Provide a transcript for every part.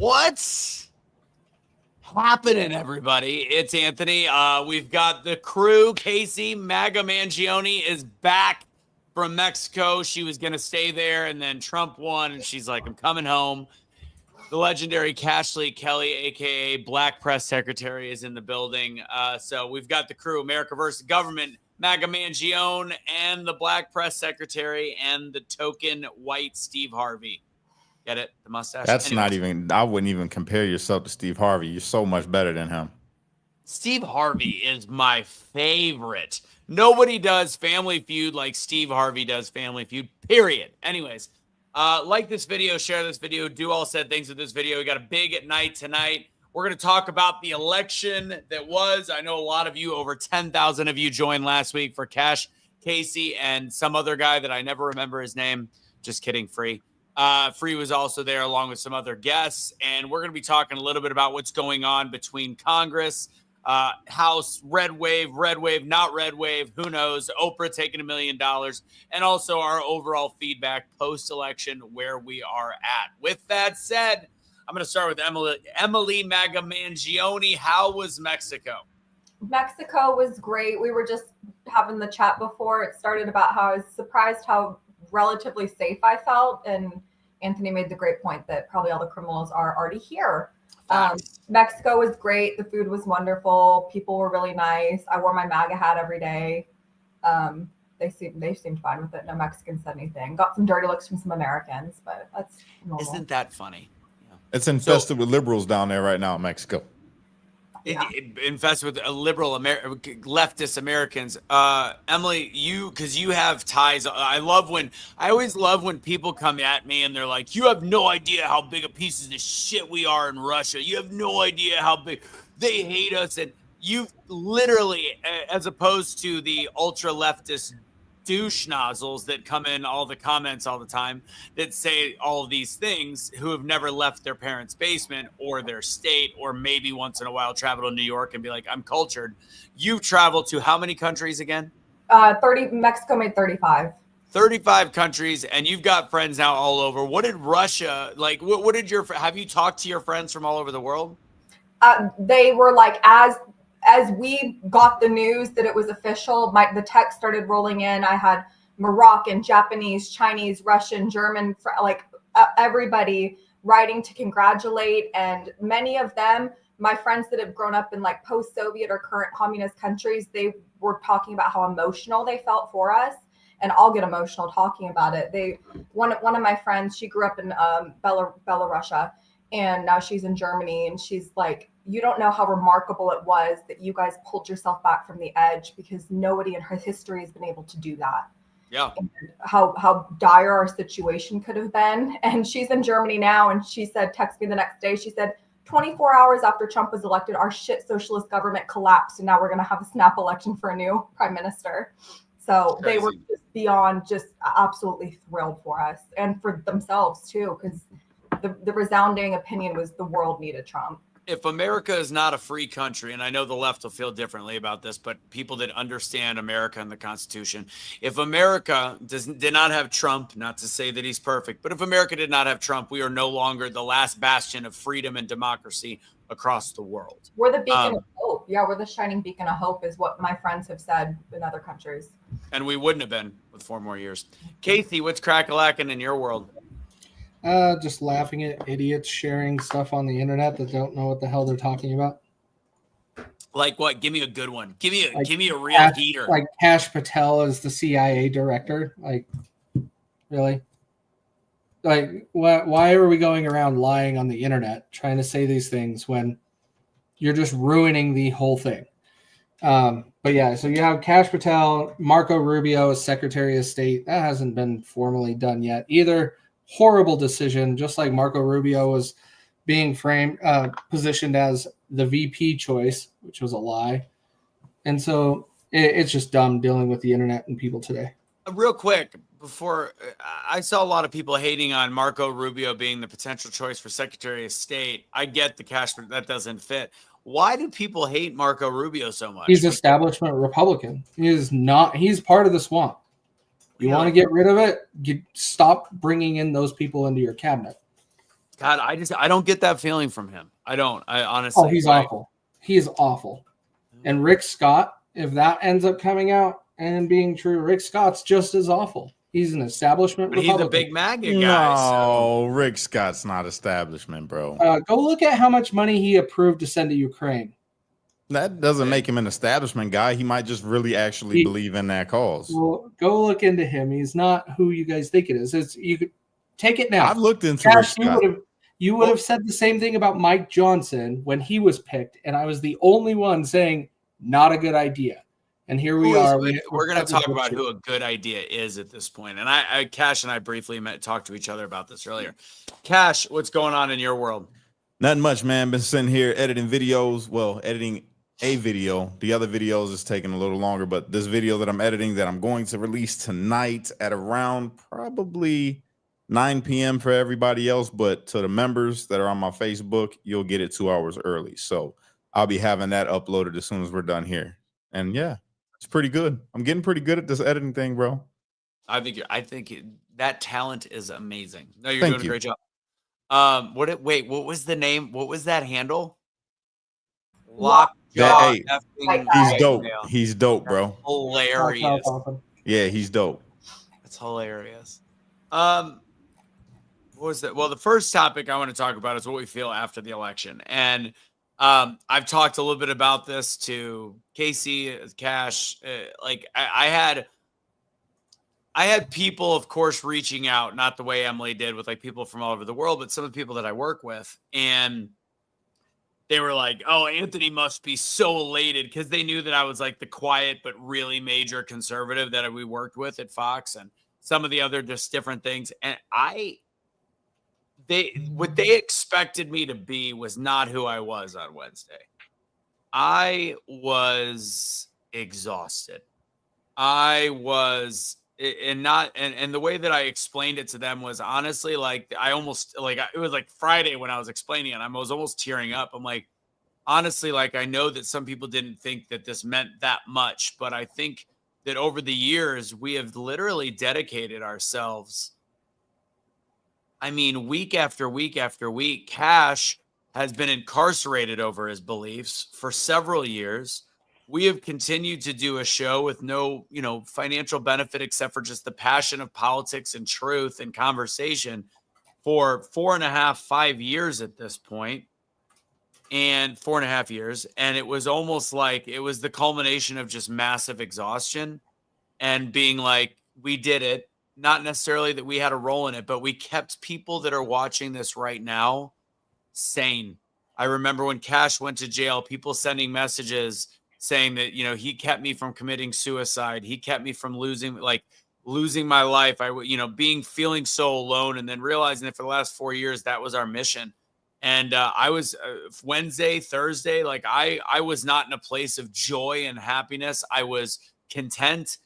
What's happening, everybody? It's Anthony. We've got the crew. Casey Maga Mangione is back from Mexico. She was going to stay there, and then Trump won, and she's like, I'm coming home. The legendary Cashley Kelly, a.k.a. Black Press Secretary, is in the building. So we've got the crew, America versus Government, Maga Mangione, and the Black Press Secretary, and the token white Steve Harvey. Get it? The mustache. That's not even, I wouldn't even compare yourself to Steve Harvey. You're so much better than him. Steve Harvey is my favorite. Nobody does Family Feud like Steve Harvey does Family Feud, period. Anyways, like this video, share this video, do all said things with this video. We got a big night tonight. We're going to talk about the election that was. I know a lot of you, over 10,000 of you joined last week for Cash, Casey, and some other guy that I never remember his name. Just kidding, Free. Free was also there along with some other guests, and we're going to be talking a little bit about what's going on between Congress, House, red wave, not red wave, who knows, Oprah taking $1 million, and also our overall feedback post-election where we are at. With that said, I'm going to start with Emily Maga Mangione. How was Mexico? Mexico was great. We were just having the chat before it started about how I was surprised how relatively safe I felt, and Anthony made the great point that probably all the criminals are already here. Mexico was great. The food was wonderful. People were really nice. I wore my MAGA hat every day. They seemed fine with it. No Mexicans said anything. Got some dirty looks from some Americans, but that's normal. Isn't that funny? Yeah. It's infested with liberals down there right now in Mexico. It infested with liberal leftist Americans. Emily, because you have ties. I always love when people come at me and they're like, you have no idea how big a piece of shit we are in Russia. You have no idea how big they hate us. And you literally, as opposed to the ultra leftist douche nozzles that come in all the comments all the time that say all of these things, who have never left their parents' basement or their state, or maybe once in a while travel to New York and be like, I'm cultured. You've traveled to how many countries again? 30. Mexico made 35. 35 countries, and you've got friends now all over. What did Russia like? What did have you talked to your friends from all over the world? They were like, as we got the news that it was official, the text started rolling in. I had Moroccan, Japanese, Chinese, Russian, German, everybody writing to congratulate. And many of them, my friends that have grown up in like post-Soviet or current communist countries, they were talking about how emotional they felt for us. And I'll get emotional talking about it. One of my friends, she grew up in Belarus, and now she's in Germany, and she's like, you don't know how remarkable it was that you guys pulled yourself back from the edge, because nobody in her history has been able to do that. Yeah. And how dire our situation could have been. And she's in Germany now, and she said, text me the next day. She said, 24 hours after Trump was elected, our shit socialist government collapsed, and now we're going to have a snap election for a new prime minister. So they were just beyond just absolutely thrilled for us, and for themselves too, because the resounding opinion was the world needed Trump. If America is not a free country, and I know the left will feel differently about this, but people that understand America and the Constitution, if America did not have Trump, not to say that he's perfect, but if America did not have Trump, we are no longer the last bastion of freedom and democracy across the world. We're the beacon of hope. Yeah, we're the shining beacon of hope, is what my friends have said in other countries. And we wouldn't have been with 4 more years. Casey, what's crack-a-lacking in your world? Just laughing at idiots sharing stuff on the internet that don't know what the hell they're talking about. Like what? Give me a good one. Give me a real heater. Like Kash Patel is the CIA director. Like, really? Like, why are we going around lying on the internet trying to say these things when you're just ruining the whole thing? But yeah, so you have Kash Patel, Marco Rubio as Secretary of State. That hasn't been formally done yet either. Horrible decision, just like Marco Rubio was being positioned as the VP choice, which was a lie. And so it's just dumb dealing with the internet and people today. Real quick, before I saw a lot of people hating on Marco Rubio being the potential choice for Secretary of State. I get the cash, but that doesn't fit. Why do people hate Marco Rubio so much? He's establishment Republican. He's part of the swamp. You want to get rid of it? Stop bringing in those people into your cabinet. God, I don't get that feeling from him. I don't. I honestly. Oh, he's awful. He is awful. And Rick Scott, if that ends up coming out and being true, Rick Scott's just as awful. He's an establishment But Republican. he's a big MAGA No, guy. Rick Scott's not establishment, bro. Go look at how much money he approved to send to Ukraine. That doesn't make him an establishment guy. He might just really actually believe in that cause. Well, go look into him. He's not who you guys think it is. You could take it now. I've looked into Cash, Rick Scott. you would have said the same thing about Mike Johnson when he was picked, and I was the only one saying not a good idea. And here we are. We're going to talk about who a good idea is at this point. And Cash and I briefly talked to each other about this earlier. Cash, what's going on in your world? Nothing much, man. Been sitting here editing videos. Well, editing a video. The other videos is taking a little longer, but this video that I'm editing that I'm going to release tonight at around probably 9 p.m. for everybody else. But to the members that are on my Facebook, you'll get it 2 hours early. So I'll be having that uploaded as soon as we're done here. And yeah. It's pretty good. I'm getting pretty good at this editing thing, bro. I think that talent is amazing. No, you're doing a great job. Wait, what was the name? What was that handle? Lockjaw. He's dope. He's dope, bro. Hilarious. Yeah, he's dope. That's hilarious. What was that? Well, the first topic I want to talk about is what we feel after the election. And I've talked a little bit about this to Casey, Cash. I had people, of course, reaching out, not the way Emily did with like people from all over the world, but some of the people that I work with. And they were like, oh, Anthony must be so elated because they knew that I was like the quiet but really major conservative that we worked with at Fox and some of the other just different things. And what they expected me to be was not who I was on Wednesday. I was exhausted. And the way that I explained it to them was honestly like it was like Friday when I was explaining it. I was almost tearing up. I'm like, honestly, like I know that some people didn't think that this meant that much, but I think that over the years we have literally dedicated ourselves. I mean, week after week after week, Cash has been incarcerated over his beliefs for several years. We have continued to do a show with no, financial benefit except for just the passion of politics and truth and conversation for 4.5, 5 years at this point, and 4.5 years. And it was almost like it was the culmination of just massive exhaustion and being like, we did it. Not necessarily that we had a role in it, but we kept people that are watching this right now sane. I remember when Cash went to jail, people sending messages saying that, he kept me from committing suicide. He kept me from losing my life. Feeling so alone, and then realizing that for the last 4 years, that was our mission. And I was Wednesday, Thursday, like I was not in a place of joy and happiness. I was content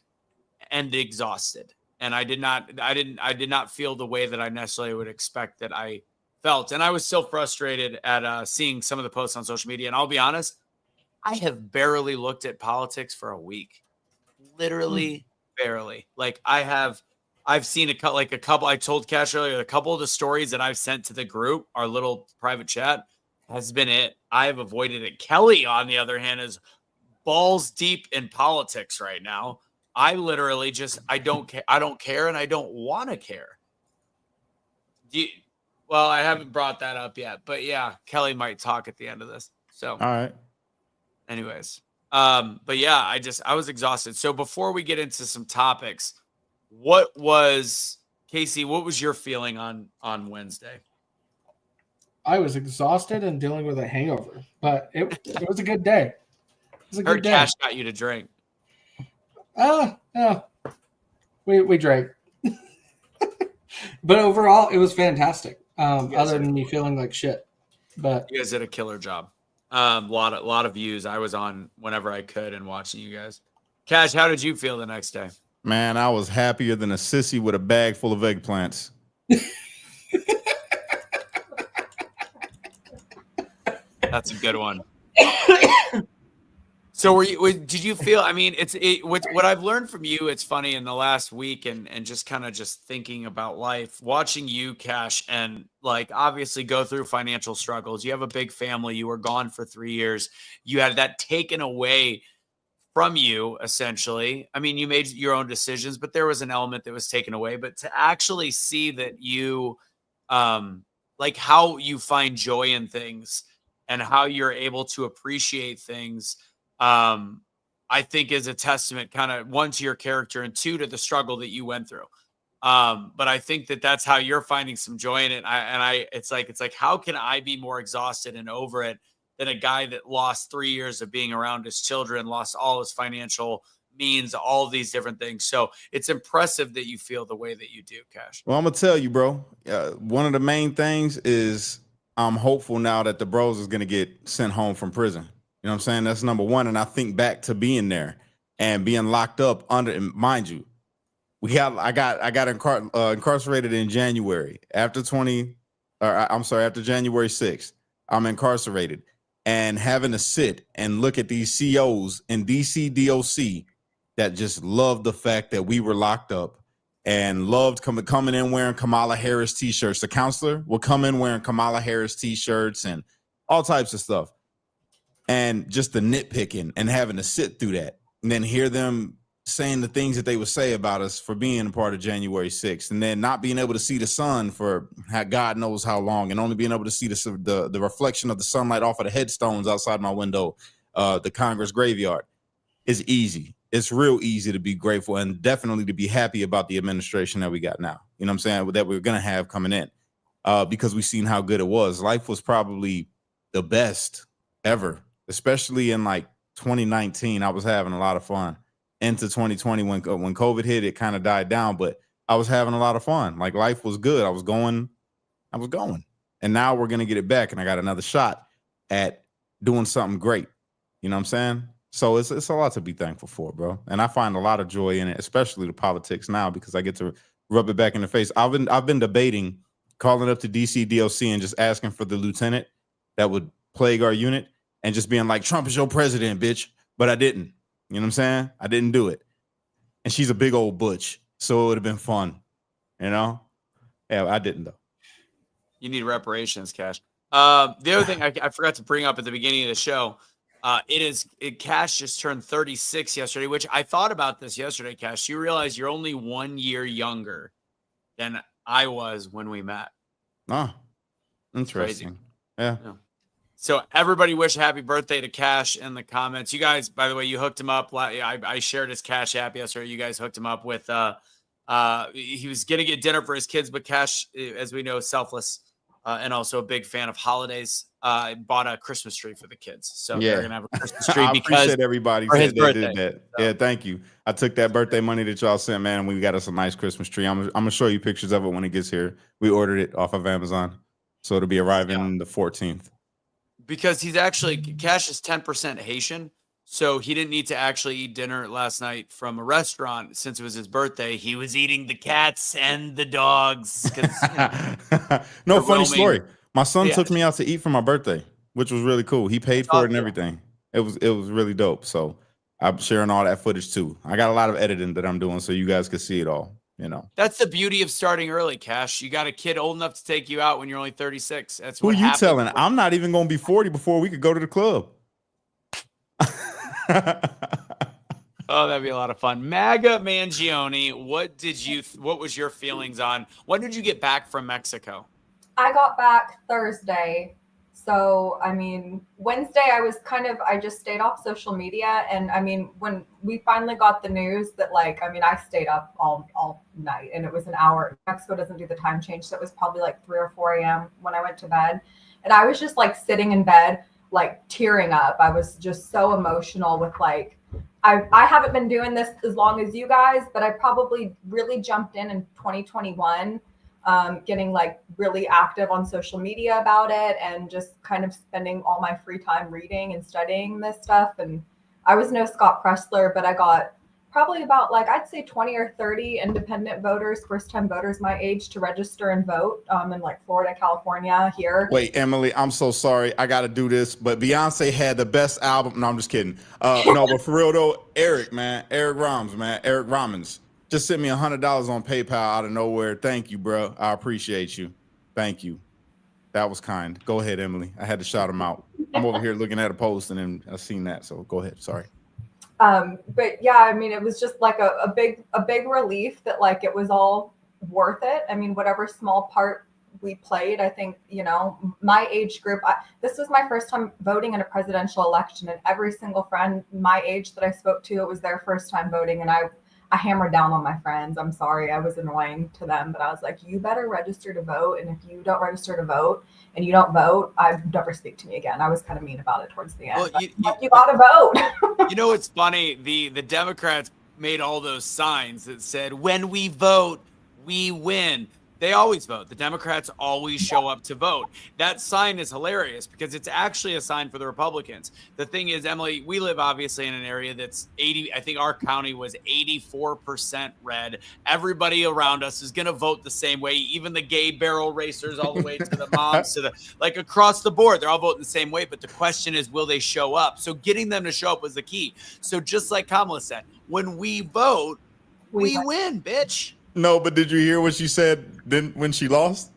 and exhausted. And I did not feel the way that I necessarily would expect that I felt. And I was still frustrated at seeing some of the posts on social media. And I'll be honest, I have barely looked at politics for a week. Literally barely. Like I've seen a couple, I told Cash earlier, a couple of the stories that I've sent to the group, our little private chat, has been it. I have avoided it. Kelly, on the other hand, is balls deep in politics right now. I literally I don't care. I don't care, and I don't want to care. Well, I haven't brought that up yet, but yeah, Kelly might talk at the end of this. So, all right. Anyways, but yeah, I was exhausted. So before we get into some topics, Casey, what was your feeling on Wednesday? I was exhausted and dealing with a hangover, but it was a good day. It was a good day. Cash got you to drink. Yeah. We drank. But overall, it was fantastic. Other than me feeling like shit. But you guys did a killer job. Lot of views. I was on whenever I could and watching you guys. Cash, how did you feel the next day? Man, I was happier than a sissy with a bag full of eggplants. That's a good one. So did you feel, I mean, what I've learned from you, it's funny in the last week and just kind of just thinking about life, watching you, Cash, and like obviously go through financial struggles. You have a big family. You were gone for 3 years. You had that taken away from you, essentially. I mean, you made your own decisions, but there was an element that was taken away. But to actually see that you, like how you find joy in things and how you're able to appreciate things, I think is a testament, kind of, one, to your character, and two, to the struggle that you went through. But I think that that's how you're finding some joy in it. It's like, how can I be more exhausted and over it than a guy that lost 3 years of being around his children, lost all his financial means, all of these different things. So it's impressive that you feel the way that you do, Cash. Well, I'm gonna tell you, bro. One of the main things is I'm hopeful now that the bros is gonna get sent home from prison. You know what I'm saying? That's number one. And I think back to being there and being locked up under, and mind you, I got incarcerated in January. After January 6th, I'm incarcerated, and having to sit and look at these COs in DC DOC that just loved the fact that we were locked up and loved coming in wearing Kamala Harris t-shirts. The counselor will come in wearing Kamala Harris t-shirts and all types of stuff. And just the nitpicking and having to sit through that and then hear them saying the things that they would say about us for being a part of January 6th, and then not being able to see the sun for God knows how long, and only being able to see the reflection of the sunlight off of the headstones outside my window, the Congress graveyard, is easy. It's real easy to be grateful and definitely to be happy about the administration that we got now. You know what I'm saying? That we're going to have coming in, because we've seen how good it was. Life was probably the best ever, especially in like 2019. I was having a lot of fun. Into 2020, when COVID hit, it kind of died down, but I was having a lot of fun. Like, life was good. I was going. And now we're going to get it back. And I got another shot at doing something great. You know what I'm saying? So it's a lot to be thankful for, bro. And I find a lot of joy in it, especially the politics now, because I get to rub it back in the face. I've been debating calling up to DC DOC and just asking for the lieutenant that would plague our unit and just being like, Trump is your president, bitch. But I didn't. You know what I'm saying? I didn't do it. And she's a big old butch, so it would have been fun. You know? Yeah, I didn't, though. You need reparations, Cash. The other thing I forgot to bring up at the beginning of the show, Cash just turned 36 yesterday, which I thought about this yesterday, Cash. You realize you're only 1 year younger than I was when we met. Oh, interesting. Yeah. So everybody wish happy birthday to Cash in the comments. You guys, by the way, you hooked him up. I shared his Cash app yesterday. You guys hooked him up with, he was going to get dinner for his kids, but Cash, as we know, selfless and also a big fan of holidays, bought a Christmas tree for the kids. So they're going to have a Christmas tree I because appreciate everybody for his that did birthday. that. So. Yeah, thank you. I took that birthday money that y'all sent, man, and we got us a nice Christmas tree. I'm going to show you pictures of it when it gets here. We ordered it off of Amazon, so it'll be arriving the 14th. Because he's actually, Cash is 10% Haitian, so he didn't need to actually eat dinner last night from a restaurant since it was his birthday. He was eating the cats and the dogs. No, funny story. My son took me out to eat for my birthday, which was really cool. He paid for it and everything. It was really dope. So I'm sharing all that footage too. I got a lot of editing that I'm doing so you guys can see it all. You know, that's the beauty of starting early, Cash. You got a kid old enough to take you out when you're only 36. That's what you telling. I'm not even going to be 40 before we could go to the club. Oh, that'd be a lot of fun. MAGA Mangione, what was your feelings on, when did you get back from Mexico? I got back Thursday. So, I mean, Wednesday I just stayed off social media. And I mean, when we finally got the news that I stayed up all night, and it was an hour. Mexico doesn't do the time change. So it was probably like 3 or 4 a.m. when I went to bed. And I was just like sitting in bed, like tearing up. I was just so emotional with I haven't been doing this as long as you guys, but I probably really jumped in 2021. Getting like really active on social media about it and just kind of spending all my free time reading and studying this stuff. And I was no Scott Pressler, but I got probably about like, I'd say 20 or 30 independent voters, first-time voters my age, to register and vote in like Florida, California, here. Wait, Emily, I'm so sorry. I got to do this, but Beyonce had the best album. No, I'm just kidding. No, but for real though, Eric Romans just sent me $100 on PayPal out of nowhere. Thank you, bro. I appreciate you. Thank you. That was kind. Go ahead, Emily. I had to shout him out. I'm over here looking at a post and then I seen that. So go ahead. Sorry. But yeah, I mean, it was just like a big relief that like it was all worth it. I mean, whatever small part we played, I think, you know, my age group, this was my first time voting in a presidential election, and every single friend my age that I spoke to, it was their first time voting. And I hammered down on my friends. I'm sorry, I was annoying to them, but I was like, you better register to vote. And if you don't register to vote and you don't vote, I'd never speak to me again. I was kind of mean about it towards the end. Well, you got to vote. You know, it's funny. The Democrats made all those signs that said, when we vote, we win. They always vote. The Democrats always show up to vote. That sign is hilarious because it's actually a sign for the Republicans. The thing is, Emily, we live obviously in an area that's 80. I think our county was 84% red. Everybody around us is going to vote the same way. Even the gay barrel racers, all the way to the moms, to the, like, across the board, they're all voting the same way. But the question is, will they show up? So getting them to show up was the key. So just like Kamala said, when we vote, we win, bitch. No, but did you hear what she said then when she lost?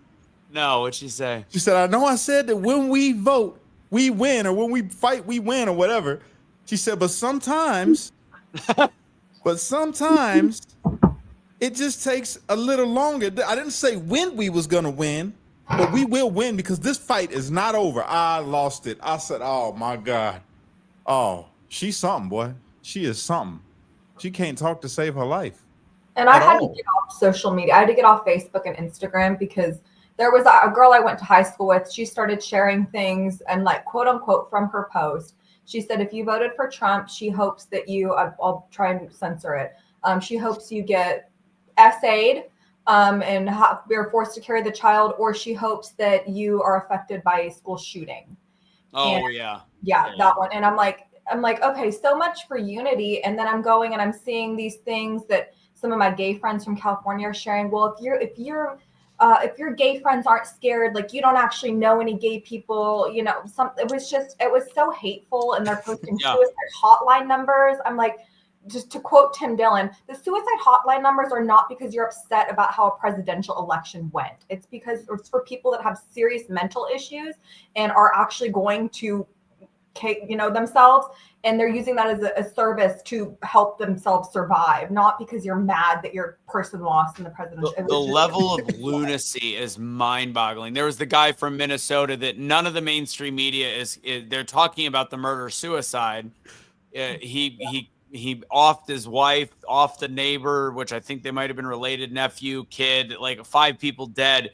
No, what'd she say? She said, I know I said that when we vote, we win, or when we fight, we win, or whatever. She said, but sometimes it just takes a little longer. I didn't say when we was going to win, but we will win because this fight is not over. I lost it. I said, oh, my God. Oh, she's something, boy. She is something. She can't talk to save her life. And I had to get off social media. I had to get off Facebook and Instagram because there was a girl I went to high school with. She started sharing things and, like, quote unquote, from her post. She said, if you voted for Trump, she hopes that you, I'll try and censor it. She hopes you get essayed and you're forced to carry the child, or she hopes that you are affected by a school shooting. Oh, and yeah, that one. And I'm like, okay, so much for unity. And then I'm going and I'm seeing these things that some of my gay friends from California are sharing. Well, if your gay friends aren't scared, like, you don't actually know any gay people, you know, it was so hateful, and they're posting suicide hotline numbers. I'm like, just to quote Tim Dillon, the suicide hotline numbers are not because you're upset about how a presidential election went. It's because it's for people that have serious mental issues and are actually going to, you know, themselves, and they're using that as a service to help themselves survive, not because you're mad that your person lost in the presidential. The level of lunacy is mind-boggling. There was the guy from Minnesota that none of the mainstream media is they're talking about the murder-suicide. He offed his wife, offed the neighbor, which I think they might have been related, nephew, kid, like 5 people dead.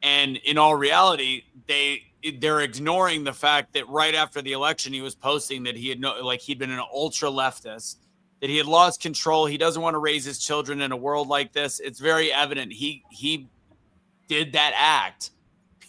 And in all reality, they're ignoring the fact that right after the election, he was posting that he'd been an ultra leftist, that he had lost control. He doesn't want to raise his children in a world like this. It's very evident he did that act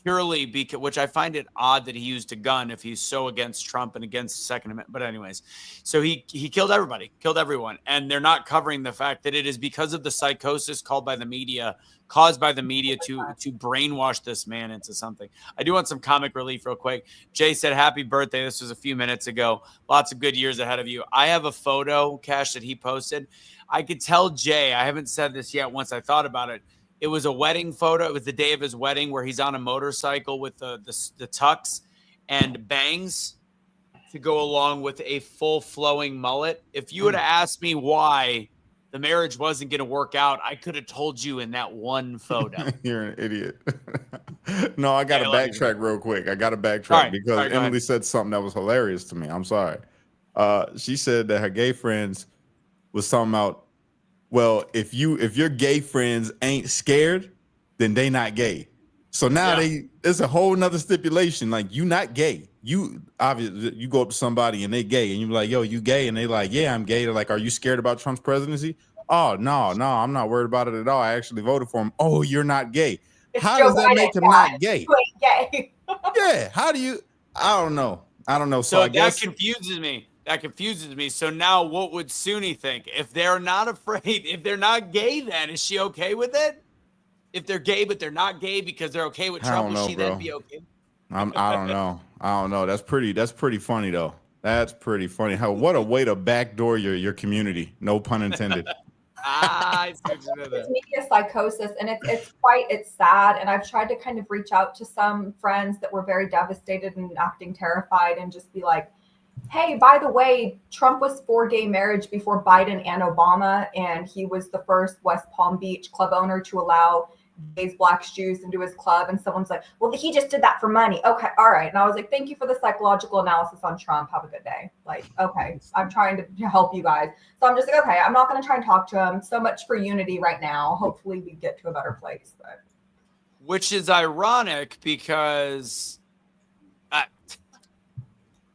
purely because, which I find it odd that he used a gun if he's so against Trump and against the Second Amendment. But anyways, so he killed everybody, killed everyone. And they're not covering the fact that it is because of the psychosis caused by the media to brainwash this man into something. I do want some comic relief real quick. Jay said, happy birthday. This was a few minutes ago. Lots of good years ahead of you. I have a photo, Cash, that he posted. I could tell Jay, I haven't said this yet once I thought about it. It was a wedding photo. It was the day of his wedding where he's on a motorcycle with the tux and bangs to go along with a full flowing mullet. If you would have asked me why the marriage wasn't going to work out, I could have told you in that one photo. You're an idiot. No, I got to backtrack real quick. Because Emily said something that was hilarious to me. I'm sorry. She said that her gay friends was talking about, well, if your gay friends ain't scared, then they not gay. So now there's a whole nother stipulation. Like, you not gay. You obviously you go up to somebody and they gay and you're like, yo, you gay? And they like, yeah, I'm gay. They're like, are you scared about Trump's presidency? Oh, no, I'm not worried about it at all. I actually voted for him. Oh, you're not gay. How does that make him not gay? You ain't gay. Yeah. How do you? I don't know. So I that guess confuses me. That confuses me. So now what would Suni think? If they're not afraid, if they're not gay, then is she okay with it? If they're gay, but they're not gay because they're okay with I Trump, don't will know, she bro. then be okay? I don't know. I don't know. That's pretty funny though. That's pretty funny. What a way to backdoor your community. No pun intended. I see what you did there. It's media psychosis, and it's sad. And I've tried to kind of reach out to some friends that were very devastated and acting terrified, and just be like, hey, by the way, Trump was for gay marriage before Biden and Obama, and he was the first West Palm Beach club owner to allow gays, blacks, Jews into his club. And someone's like, well, he just did that for money. Okay, all right. And I was like, thank you for the psychological analysis on Trump. Have a good day. Like, okay, I'm trying to help you guys. So I'm just like, okay, I'm not going to try and talk to him. So much for unity right now. Hopefully we get to a better place. But Which is ironic because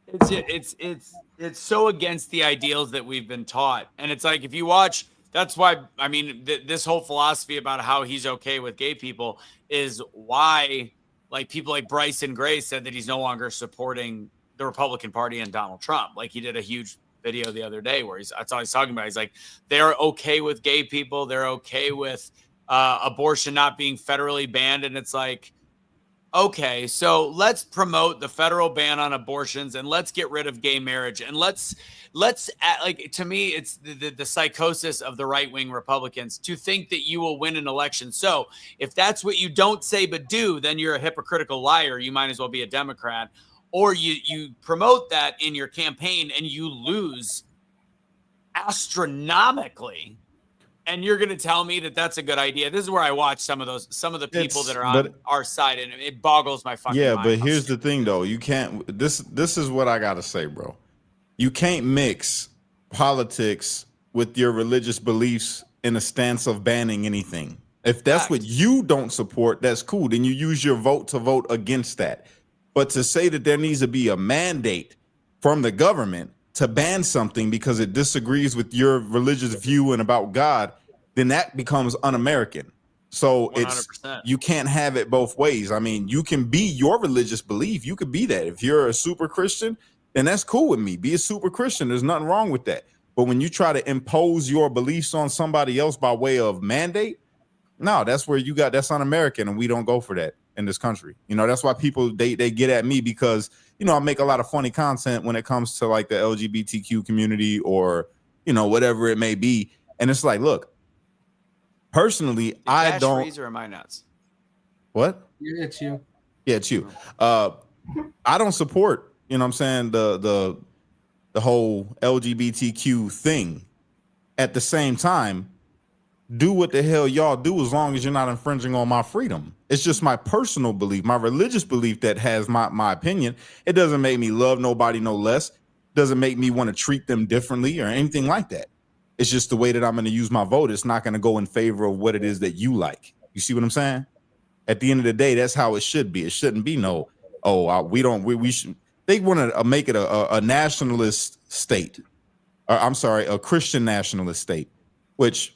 it's so against the ideals that we've been taught. And it's like, if you watch, that's why, I mean, this whole philosophy about how he's okay with gay people is why, like, people like Bryson Gray said that he's no longer supporting the Republican Party and Donald Trump. Like, he did a huge video the other day where that's all he's talking about. He's like, they're okay with gay people. They're okay with abortion not being federally banned. And it's like, okay, so let's promote the federal ban on abortions and let's get rid of gay marriage. And let's like, to me, it's the psychosis of the right-wing Republicans to think that you will win an election. So if that's what you don't say but do, then you're a hypocritical liar. You might as well be a Democrat. Or you promote that in your campaign and you lose astronomically. And you're going to tell me that that's a good idea. This is where I watch some of the people that are on our side, and it boggles my fucking mind. But here's the thing, though. You can't. This is what I gotta say, bro. You can't mix politics with your religious beliefs in a stance of banning anything. If that's what you don't support, that's cool. Then you use your vote to vote against that. But to say that there needs to be a mandate from the government to ban something because it disagrees with your religious view and about God, then that becomes un-American. So 100%. you can't have it both ways. I mean, you can be your religious belief. You could be that. If you're a super Christian, then that's cool with me. Be a super Christian. There's nothing wrong with that. But when you try to impose your beliefs on somebody else by way of mandate, no, that's where that's un-American, and we don't go for that in this country. You know, that's why people, they get at me because, you know, I make a lot of funny content when it comes to like the LGBTQ community or, you know, whatever it may be. And it's like, look, personally, I don't. Or am I nuts? What? Yeah, it's you. Yeah, it's you. I don't support, you know what I'm saying, the whole LGBTQ thing. At the same time, do what the hell y'all do as long as you're not infringing on my freedom. It's just my personal belief, my religious belief that has my opinion. It doesn't make me love nobody no less. Doesn't make me want to treat them differently or anything like that. It's just the way that I'm going to use my vote. It's not going to go in favor of what it is that you like. You see what I'm saying? At the end of the day, that's how it should be. It shouldn't be we should. They want to make it a nationalist state. I'm sorry, a Christian nationalist state, which,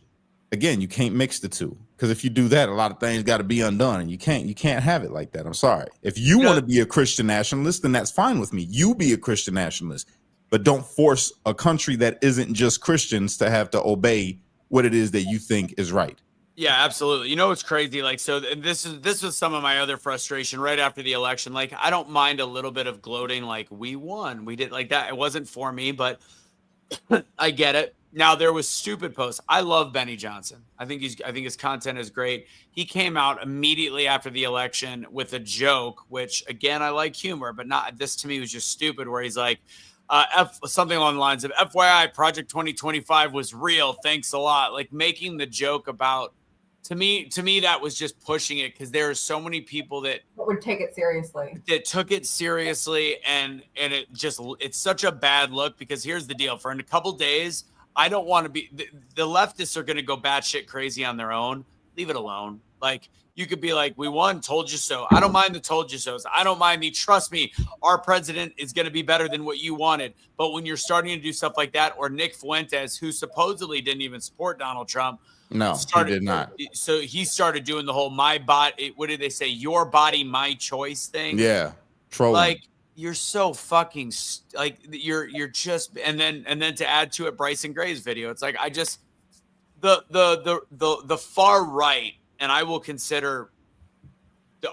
again, you can't mix the two, because if you do that, a lot of things got to be undone, and you can't have it like that. I'm sorry. If you want to be a Christian nationalist, then that's fine with me. You be a Christian nationalist, but don't force a country that isn't just Christians to have to obey what it is that you think is right. Yeah, absolutely. You know what's crazy? Like, so this was some of my other frustration right after the election. Like, I don't mind a little bit of gloating, like, we won, we did, like that. It wasn't for me, but I get it. Now, there was stupid posts. I love Benny Johnson. I think his content is great. He came out immediately after the election with a joke, which, again, I like humor, but not this. To me was just stupid, where he's like, something along the lines of, FYI, Project 2025 was real. Thanks a lot. Like, making the joke about, to me, that was just pushing it, because there are so many people that would take it seriously. That took it seriously, and it's such a bad look, because here's the deal. For a couple days, I don't want to be, the leftists are going to go batshit crazy on their own. Leave it alone. Like, you could be like, we won, told you so. I don't mind the told you so's. I don't mind the trust me, our president is going to be better than what you wanted. But when you're starting to do stuff like that, or Nick Fuentes, who supposedly didn't even support Donald Trump. No, he did not. So he started doing the whole what did they say? Your body, my choice thing. Yeah. Trolling. Like, you're so fucking like you're just and then to add to it Bryson Gray's video, it's like I just the far right, and I will consider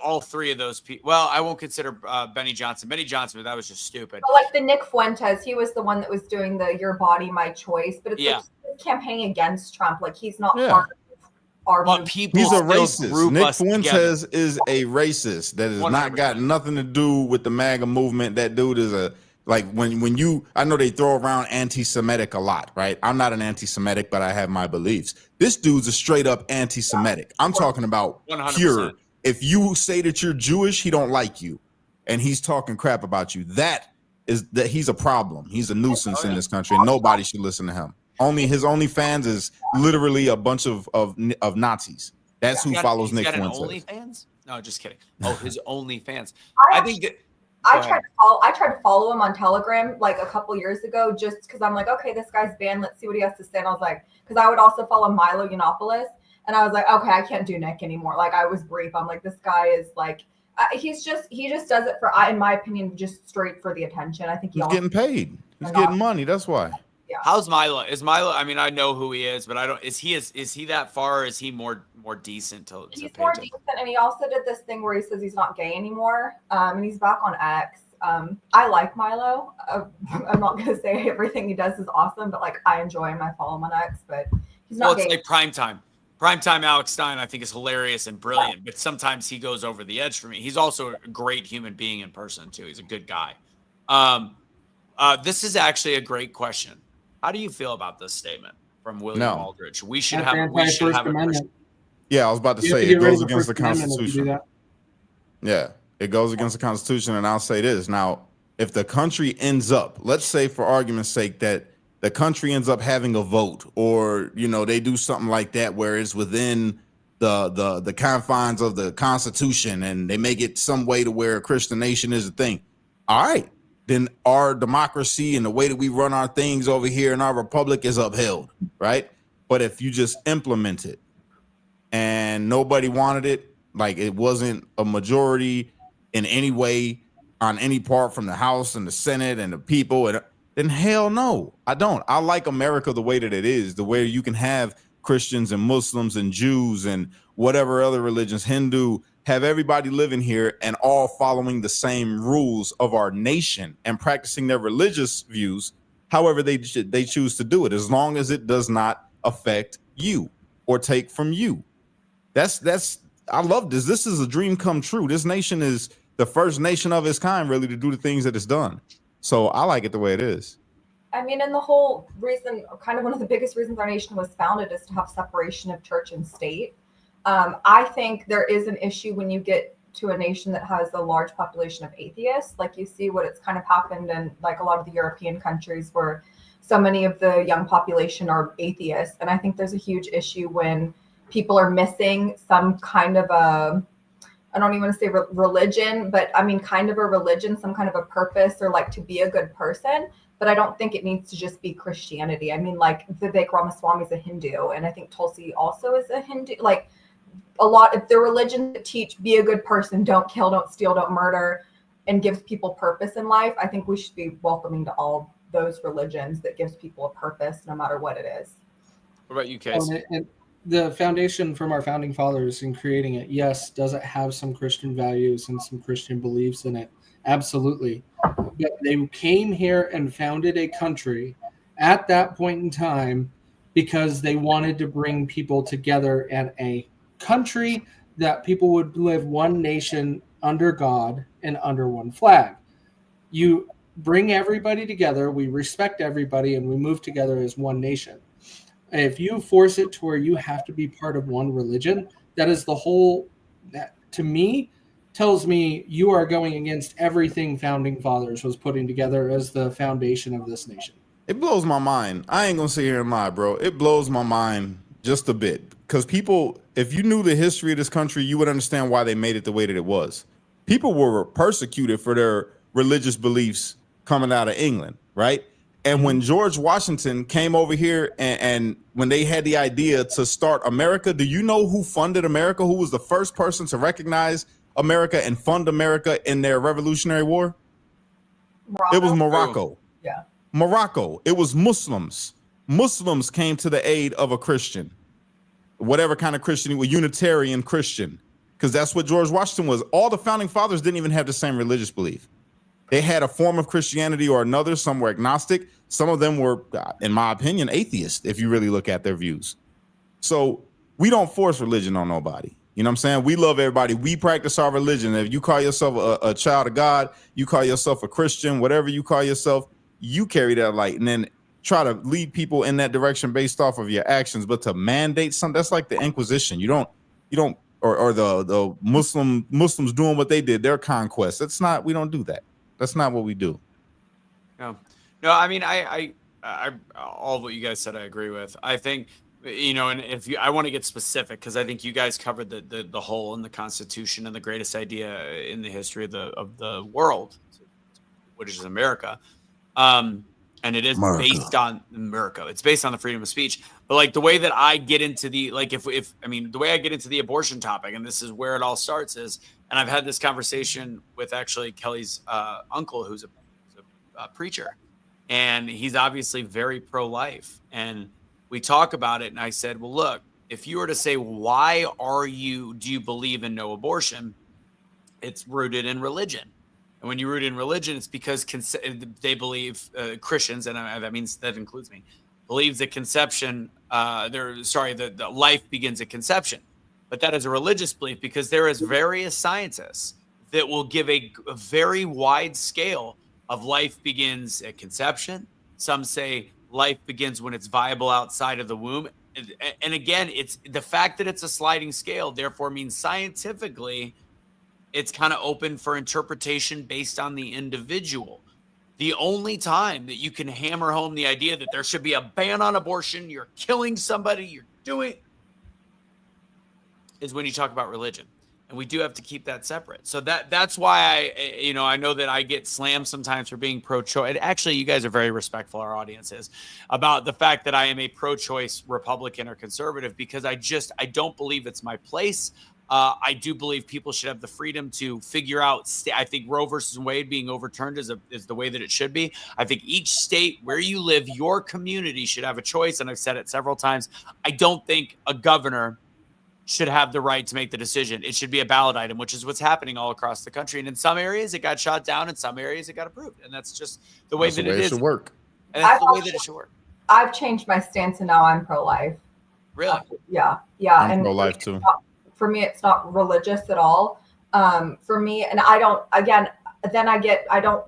all three of those people. Well, I won't consider Benny Johnson, but that was just stupid. But like the Nick Fuentes, he was the one that was doing the "Your Body, My Choice," but it's like he's campaigning against Trump. Like he's not part of our movement. He's a racist. Nick Fuentes is a racist that has 100%. Not got nothing to do with the MAGA movement. That dude is a like when you I know they throw around anti-Semitic a lot, right? I'm not an anti-Semitic, but I have my beliefs. This dude's a straight up anti-Semitic. I'm talking about 100%. Pure. If you say that you're Jewish, he don't like you, and he's talking crap about you. That he's a problem. He's a nuisance in this country, and nobody should listen to him. His only fans is literally a bunch of Nazis. That's who follows Nick Fuentes. OnlyFans? No, just kidding. Oh, his OnlyFans. I tried to follow him on Telegram like a couple years ago, just because I'm like, okay, this guy's banned. Let's see what he has to say. And I was like, because I would also follow Milo Yiannopoulos. And I was like, okay, I can't do Nick anymore. Like I was brief. I'm like, this guy is like, he just does it for, in my opinion, just straight for the attention. I think he's getting paid. He's getting money. That's why. Yeah. How's Milo? Is Milo? I mean, I know who he is, but I don't. Is he that far? Or is he more decent? He's more decent, and he also did this thing where he says he's not gay anymore, and he's back on X. I like Milo. I'm not gonna say everything he does is awesome, but like I enjoy him. I follow him on X, but he's not. Well, it's like primetime. Primetime Alex Stein, I think, is hilarious and brilliant, but sometimes he goes over the edge for me. He's also a great human being in person, too. He's a good guy. This is actually a great question. How do you feel about this statement from William Aldrich? We should have a Christian. Yeah, I was about to say it goes against the Constitution. Yeah, it goes against the Constitution, and I'll say this. Now, if the country ends up, let's say for argument's sake that the country ends up having a vote, or they do something like that where it's within the confines of the Constitution, and they make it some way to where a Christian nation is a thing. All right, then our democracy and the way that we run our things over here in our republic is upheld, right? But if you just implement it and nobody wanted it, like it wasn't a majority in any way on any part from the House and the Senate and the people, and then hell no, I don't. I like America the way that it is, the way you can have Christians and Muslims and Jews and whatever other religions, Hindu, have everybody living here and all following the same rules of our nation and practicing their religious views, however they choose to do it, as long as it does not affect you or take from you. I love this. This is a dream come true. This nation is the first nation of its kind, really, to do the things that it's done. So I like it the way it is. I mean, and the whole reason, kind of one of the biggest reasons our nation was founded is to have separation of church and state. I think there is an issue when you get to a nation that has a large population of atheists. Like you see what it's kind of happened in like a lot of the European countries where so many of the young population are atheists. And I think there's a huge issue when people are missing some kind of I don't even want to say religion, but I mean, kind of a religion, some kind of a purpose, or like to be a good person. But I don't think it needs to just be Christianity. I mean, like Vivek Ramaswamy is a Hindu, and I think Tulsi also is a Hindu. Like a lot of the religions that teach be a good person, don't kill, don't steal, don't murder, and gives people purpose in life. I think we should be welcoming to all those religions that gives people a purpose, no matter what it is. What about you, Case? And the foundation from our founding fathers in creating it, yes, does it have some Christian values and some Christian beliefs in it? Absolutely. But they came here and founded a country at that point in time because they wanted to bring people together in a country that people would live one nation under God and under one flag. You bring everybody together, we respect everybody, and we move together as one nation. If you force it to where you have to be part of one religion, that is the whole, that to me tells me you are going against everything founding fathers was putting together as the foundation of this nation. It blows my mind. I ain't gonna sit here and lie, bro. It blows my mind just a bit, because people, if you knew the history of this country, you would understand why they made it the way that it was. People were persecuted for their religious beliefs coming out of England, right? And when George Washington came over here and when they had the idea to start America, do you know who funded America? Who was the first person to recognize America and fund America in their Revolutionary War? It was Morocco. Yeah. Morocco. It was Muslims. Muslims came to the aid of a Christian, whatever kind of Christian, he was, Unitarian Christian, because that's what George Washington was. All the founding fathers didn't even have the same religious belief. They had a form of Christianity or another. Some were agnostic. Some of them were, in my opinion, atheist, if you really look at their views. So we don't force religion on nobody. You know what I'm saying? We love everybody. We practice our religion. If you call yourself a child of God, you call yourself a Christian, whatever you call yourself, you carry that light and then try to lead people in that direction based off of your actions. But to mandate something, that's like the Inquisition. You don't, or the Muslims doing what they did, their conquest. That's not, we don't do that. That's not what we do. No, I mean, I all of what you guys said, I agree with. I think, you know, and if you, I want to get specific because I think you guys covered the whole in the Constitution and the greatest idea in the history of the world, which is America. And it is based on America. It's based on the freedom of speech. But like the way that I get into the, like, if I mean, the way I get into the abortion topic, and this is where it all starts is, and I've had this conversation with actually Kelly's uncle, who's a preacher, and he's obviously very pro-life. And we talk about it. And I said, well, look, if you were to say, why do you believe in no abortion? It's rooted in religion. And when you root in religion, it's because they believe, Christians, and that includes me, believes that conception, the life begins at conception. But that is a religious belief because there is various scientists that will give a very wide scale of life begins at conception. Some say life begins when it's viable outside of the womb. And again, it's the fact that it's a sliding scale, therefore means scientifically, it's kind of open for interpretation based on the individual. The only time that you can hammer home the idea that there should be a ban on abortion, you're killing somebody, you're doing, is when you talk about religion. And we do have to keep that separate. So that's why I know that I get slammed sometimes for being pro-choice. Actually, you guys are very respectful, our audience is, about the fact that I am a pro-choice Republican or conservative, because I don't believe it's my place. I do believe people should have the freedom to figure out. I think Roe versus Wade being overturned is the way that it should be. I think each state where you live, your community should have a choice. And I've said it several times. I don't think a governor should have the right to make the decision. It should be a ballot item, which is what's happening all across the country. And in some areas it got shot down. In some areas it got approved. And that's just the way that it should work. And that's the way that it should work. I've changed my stance and now I'm pro-life. Really? Yeah. I'm pro-life too. For me, it's not religious at all. For me, and I don't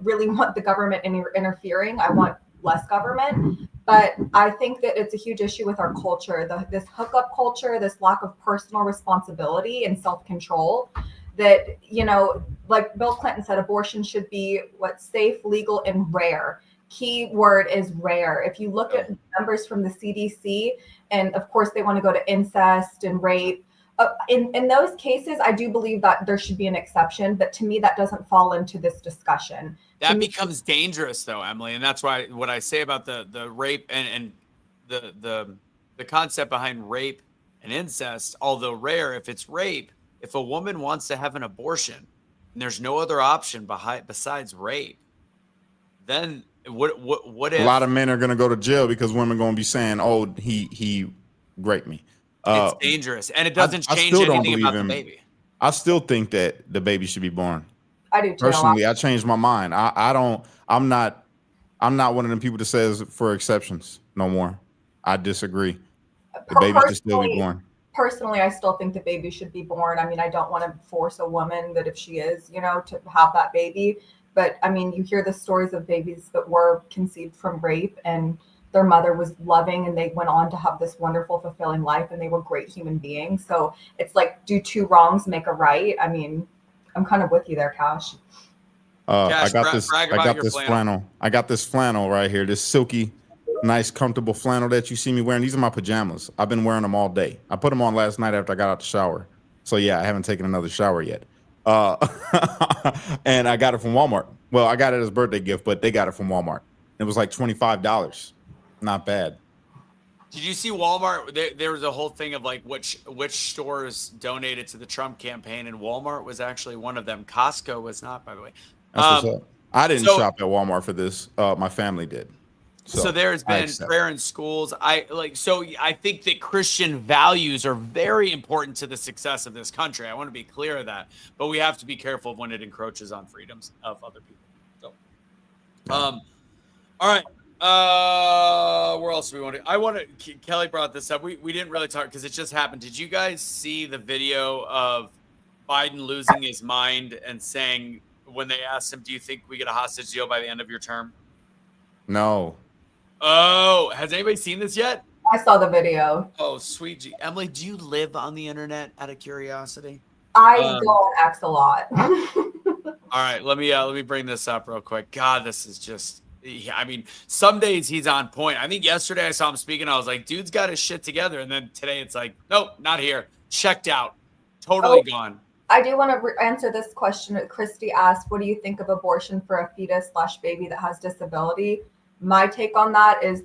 really want the government interfering. I want less government. But I think that it's a huge issue with our culture, this hookup culture, this lack of personal responsibility and self-control that, like Bill Clinton said, abortion should be safe, legal, and rare. Key word is rare. If you look at numbers from the CDC, and of course they want to go to incest and rape, in those cases, I do believe that there should be an exception, but to me, that doesn't fall into this discussion. That becomes dangerous, though, Emily, and that's why what I say about the rape and the concept behind rape and incest, although rare, if it's rape, if a woman wants to have an abortion and there's no other option besides rape, then what if a lot of men are going to go to jail because women are going to be saying, "Oh, he raped me." It's dangerous, and it doesn't change anything about the baby. I still think that the baby should be born. I do too. Personally, I changed my mind. I'm not one of them people that says for exceptions no more. I disagree. The baby should still be born. Personally, I still think the baby should be born. I mean, I don't want to force a woman that if she is, to have that baby. But I mean, you hear the stories of babies that were conceived from rape and their mother was loving and they went on to have this wonderful, fulfilling life and they were great human beings. So it's like, do two wrongs make a right? I mean, I'm kind of with you there, Cash. I got this flannel. I got this flannel right here. This silky, nice, comfortable flannel that you see me wearing. These are my pajamas. I've been wearing them all day. I put them on last night after I got out the shower. So yeah, I haven't taken another shower yet. And I got it from Walmart. Well, I got it as a birthday gift, but they got it from Walmart. It was like $25. Not bad. Did you see Walmart? There was a whole thing of like which stores donated to the Trump campaign, and Walmart was actually one of them. Costco was not, by the way. That's what's up. I didn't So- shop at Walmart for this. My family did. So there's I been accept. prayer in schools. So I think that Christian values are very important to the success of this country. I want to be clear of that, but we have to be careful when it encroaches on freedoms of other people. So, all right. Where else do we want to? Kelly brought this up. We didn't really talk because it just happened. Did you guys see the video of Biden losing his mind and saying when they asked him, "Do you think we get a hostage deal by the end of your term?" No. Oh, has anybody seen this yet? I saw the video. Oh, sweet G. Emily, do you live on the internet out of curiosity? I go on X a lot. All right, let me bring this up real quick. God, this is just, I mean, some days he's on point. I think yesterday I saw him speaking. I was like, dude's got his shit together. And then today it's like, nope, not here. Checked out. Totally gone. I do want to answer this question that Christy asked. What do you think of abortion for a fetus/baby that has disability? My take on that is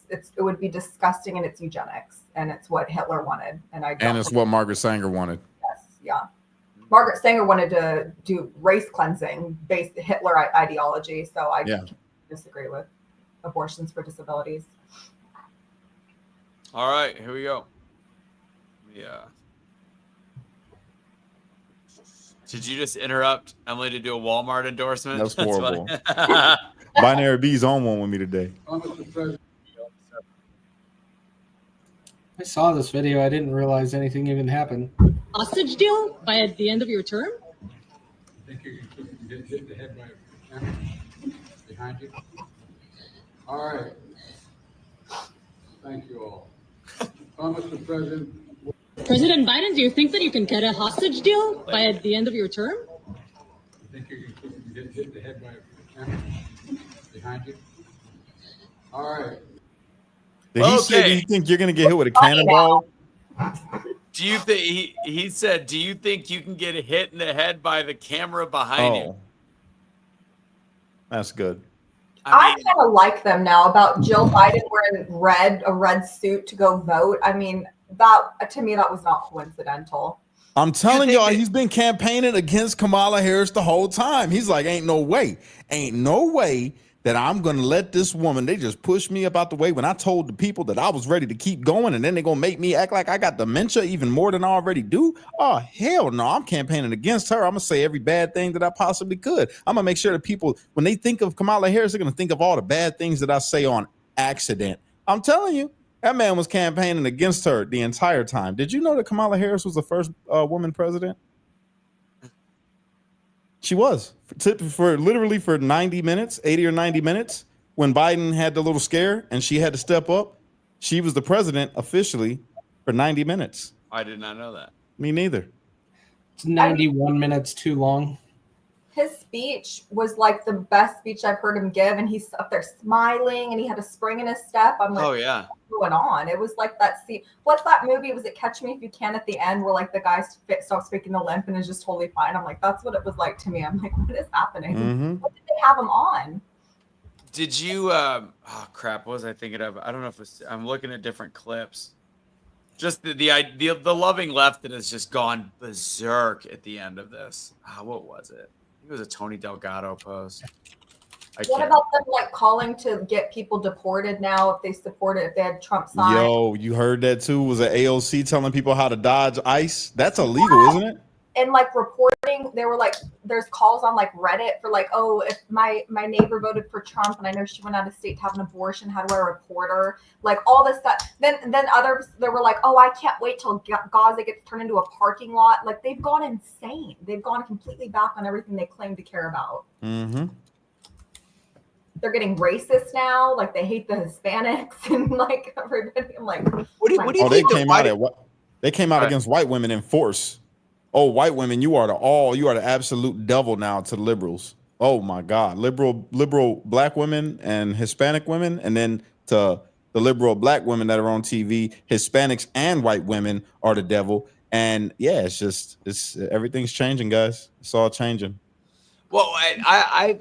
it would be disgusting and it's eugenics and it's what Hitler wanted. And it's what Margaret Sanger wanted. Yes, yeah. Margaret Sanger wanted to do race cleansing based Hitler ideology. So I disagree with abortions for disabilities. All right, here we go. Yeah. Did you just interrupt Emily to do a Walmart endorsement? That's horrible. Funny. Binary B's on one with me today. I saw this video. I didn't realize anything even happened. Hostage deal by at the end of your term? I think you can get hit in the head by a camera behind you. All right. Thank you all. Mr. President. President Biden, do you think that you can get a hostage deal by at the end of your term? I think you can get hit in the head by a camera behind you. All right. Did he say, do you think you're going to get hit with a cannonball? Do you think he said, do you think you can get hit in the head by the camera behind you? That's good. I kind of like them now about Jill Biden wearing a red suit to go vote. I mean, that to me, that was not coincidental. I'm telling y'all, he's been campaigning against Kamala Harris the whole time. He's like, ain't no way that I'm going to let this woman, they just push me up out the way when I told the people that I was ready to keep going, and then they're going to make me act like I got dementia even more than I already do. Oh, hell no. I'm campaigning against her. I'm going to say every bad thing that I possibly could. I'm going to make sure that people, when they think of Kamala Harris, they're going to think of all the bad things that I say on accident. I'm telling you, that man was campaigning against her the entire time. Did you know that Kamala Harris was the first woman president? She was for literally for 90 minutes, 80 or 90 minutes, when Biden had the little scare and she had to step up. She was the president officially for 90 minutes. I did not know that. Me neither. It's 91 minutes too long. His speech was like the best speech I've heard him give, and he's up there smiling, and he had a spring in his step. I'm like, oh yeah, what's going on? It was like that scene. What's that movie? Was it Catch Me If You Can at the end, where like the guy stops speaking the limp and is just totally fine? I'm like, that's what it was like to me. I'm like, what is happening? Mm-hmm. What did they have him on? Did you? Oh crap! What was I thinking of? I don't know if it's. I'm looking at different clips. Just the loving left that has just gone berserk at the end of this. What was it? It was a Tony Delgado post. What about them like calling to get people deported now if they had Trump sign? Yo, you heard that too? Was it AOC telling people how to dodge ICE? That's illegal, isn't it? And like reporting, they were like, there's calls on like Reddit for like, oh, if my neighbor voted for Trump and I know she went out of state to have an abortion, how do I report her? Like all this stuff. Then others, they were like, oh, I can't wait till Gaza gets turned into a parking lot. Like they've gone insane. They've gone completely back on everything they claim to care about. Mm-hmm. They're getting racist now. Like they hate the Hispanics and like everybody. I'm like, what do you think? They came out against white women in force. Oh, white women, you are the absolute devil now to liberals. Oh my God, liberal black women and Hispanic women, and then to the liberal black women that are on TV, Hispanics and white women are the devil. And yeah, it's everything's changing, guys. It's all changing. Well, I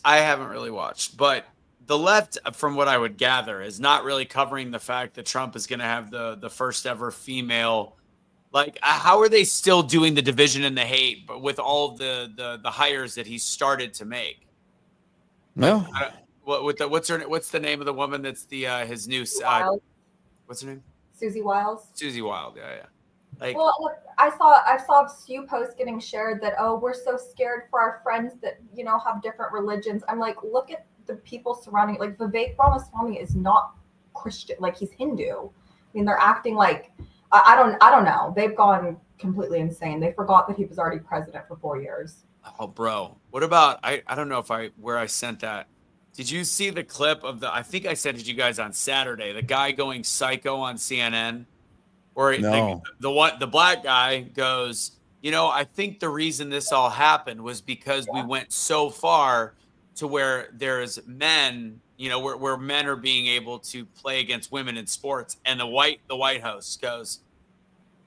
haven't really watched, but the left, from what I would gather, is not really covering the fact that Trump is going to have the first ever female. Like, how are they still doing the division and the hate, but with all the hires that he started to make? No. What's the name of the woman that's the his new what's her name? Susie Wiles. Susie Wild. Yeah. Like, well, look, I saw a few posts getting shared that, oh, we're so scared for our friends that, you know, have different religions. I'm like, look at the people surrounding it. Like Vivek Ramaswamy is not Christian, like he's Hindu. I mean, they're acting like I don't know. They've gone completely insane. They forgot that he was already president for 4 years. oh, bro, what about I don't know if where I sent that. Did you see the clip of I think I sent it to you guys on Saturday, the guy going psycho on CNN? Or No. the black guy goes, you know, I think the reason this all happened was because we went so far to where there's men, you know, where men are being able to play against women in sports. And the White House goes,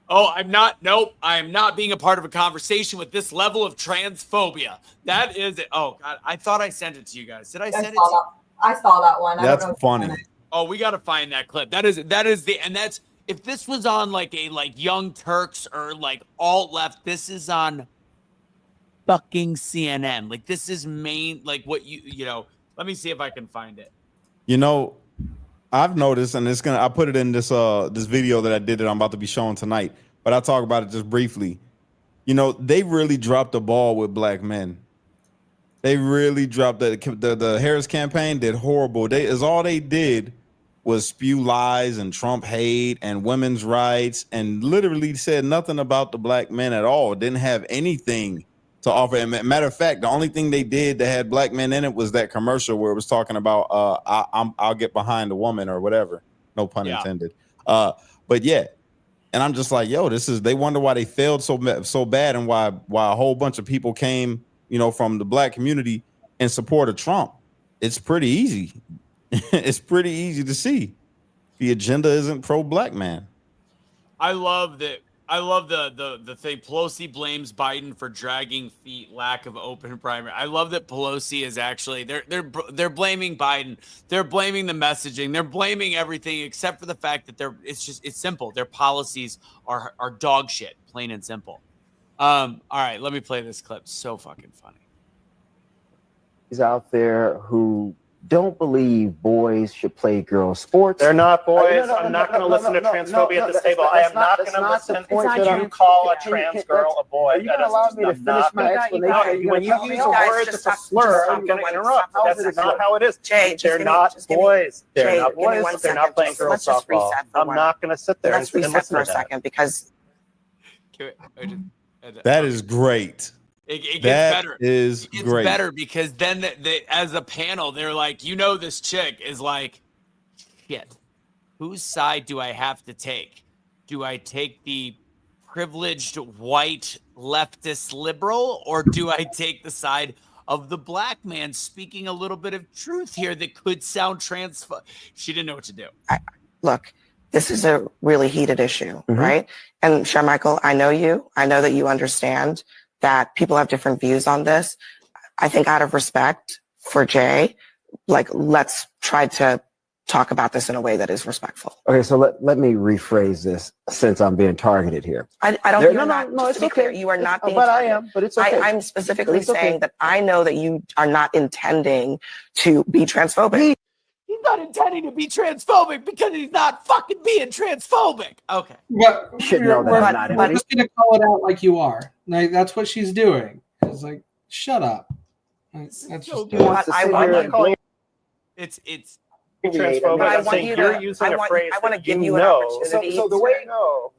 oh, I am not being a part of a conversation with this level of transphobia. That is it. Oh God, I thought I sent it to you guys. Did I send it to you? I saw that one. That's funny. Oh, we got to find that clip. That is and that's, if this was on like Young Turks or like alt left, this is on fucking CNN. Like this is main, like what you know, let me see if I can find it. You know, I've noticed, and I put it in this video that I did that I'm about to be showing tonight, but I'll talk about it just briefly. You know, they really dropped the ball with black men. They really dropped the Harris campaign did horrible. All they did was spew lies and Trump hate and women's rights, and literally said nothing about the black men at all. Didn't have anything to offer. And matter of fact, the only thing they did that had black men in it was that commercial where it was talking about I'll get behind a woman or whatever. No pun intended. But yeah, and I'm just like, yo, they wonder why they failed so bad, and why a whole bunch of people came, you know, from the black community in support of Trump. It's pretty easy. It's pretty easy to see the agenda isn't pro-black man. I love that. I love the thing. Pelosi blames Biden for dragging feet, lack of open primary. I love that Pelosi is actually they're blaming Biden. They're blaming the messaging. They're blaming everything except for the fact that it's simple. Their policies are dog shit, plain and simple. All right, let me play this clip. So fucking funny. He's out there who don't believe boys should play girls' sports. They're not boys. I'm not going to listen to transphobia at this table. I am not going to listen to you call a trans girl a boy. Are you going to allow me to finish my explanation? When you use a word that's a slur, I'm going to interrupt. That's not how it is. They're not boys. They're not boys. They're not playing girls' softball. I'm not going to sit there and listen to that. Let's reset for a second because that is great. It gets better. It gets great. Better because then as a panel, they're like, you know, this chick is like, shit, whose side do I have to take? Do I take the privileged white leftist liberal, or do I take the side of the black man speaking a little bit of truth here that could sound She didn't know what to do. Look, this is a really heated issue, right? And Sharmichael, I know you. I know that you understand that people have different views on this. I think out of respect for Jay, like, let's try to talk about this in a way that is respectful. Okay, so let me rephrase this since I'm being targeted here. I don't. No, it's okay. You are not being targeted. I am, but it's okay. I'm specifically saying that I know that you are not intending to be transphobic. He's not intending to be transphobic because he's not fucking being transphobic. Okay. But should know that I'm not. I'm just gonna call it out like you are. Like that's what she's doing. It's like, shut up. That's just it's transphobic. I'm saying you're using a phrase. I want to give you an opportunity. So the way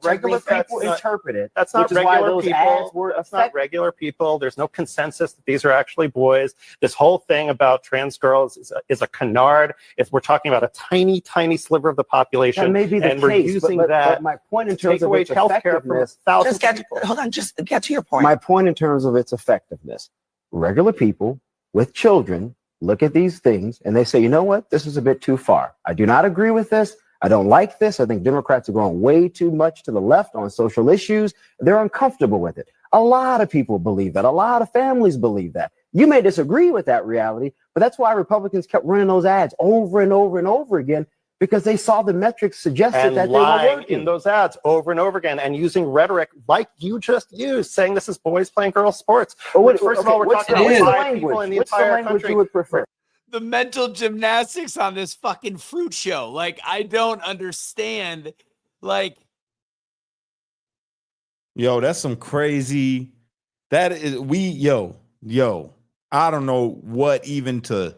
regular people interpret it, that's not regular people. That's not regular people. There's no consensus that these are actually boys. This whole thing about trans girls is a canard. If we're talking about a tiny, tiny sliver of the population, that may be the and we're using that. But my point in terms of its effectiveness, just get to your point. My point in terms of its effectiveness, regular people with children look at these things and they say, you know what, this is a bit too far. I do not agree with this. I don't like this. I think Democrats are going way too much to the left on social issues. They're uncomfortable with it. A lot of people believe that. A lot of families believe that. You may disagree with that reality, but that's why Republicans kept running those ads over and over and over again, because they saw the metrics suggested that they were working in those ads over and over again, and using rhetoric like you just used, saying this is boys playing girls sports. But First of all, we're talking about 5 people in the entire country. You would prefer? the mental gymnastics on this fucking fruit show. Like, I don't understand. Like, Yo, that's some crazy. That is yo. I don't know what even to.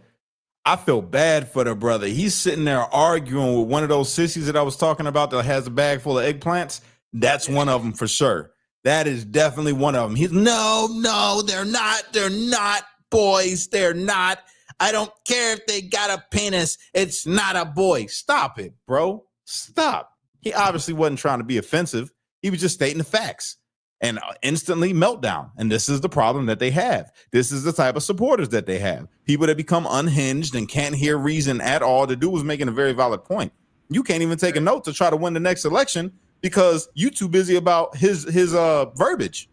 I feel bad for the brother. He's sitting there arguing with one of those sissies that I was talking about that has a bag full of eggplants. That's one of them for sure. That is definitely one of them. He's no, they're not boys. They're not. I don't care if they got a penis. It's not a boy. Stop it, bro. Stop. He obviously wasn't trying to be offensive. He was just stating the facts and instantly meltdown. And this is the problem that they have. This is the type of supporters that they have. People that become unhinged and can't hear reason at all. The dude was making a very valid point. You can't even take a note to try to win the next election because you too busy about his verbiage.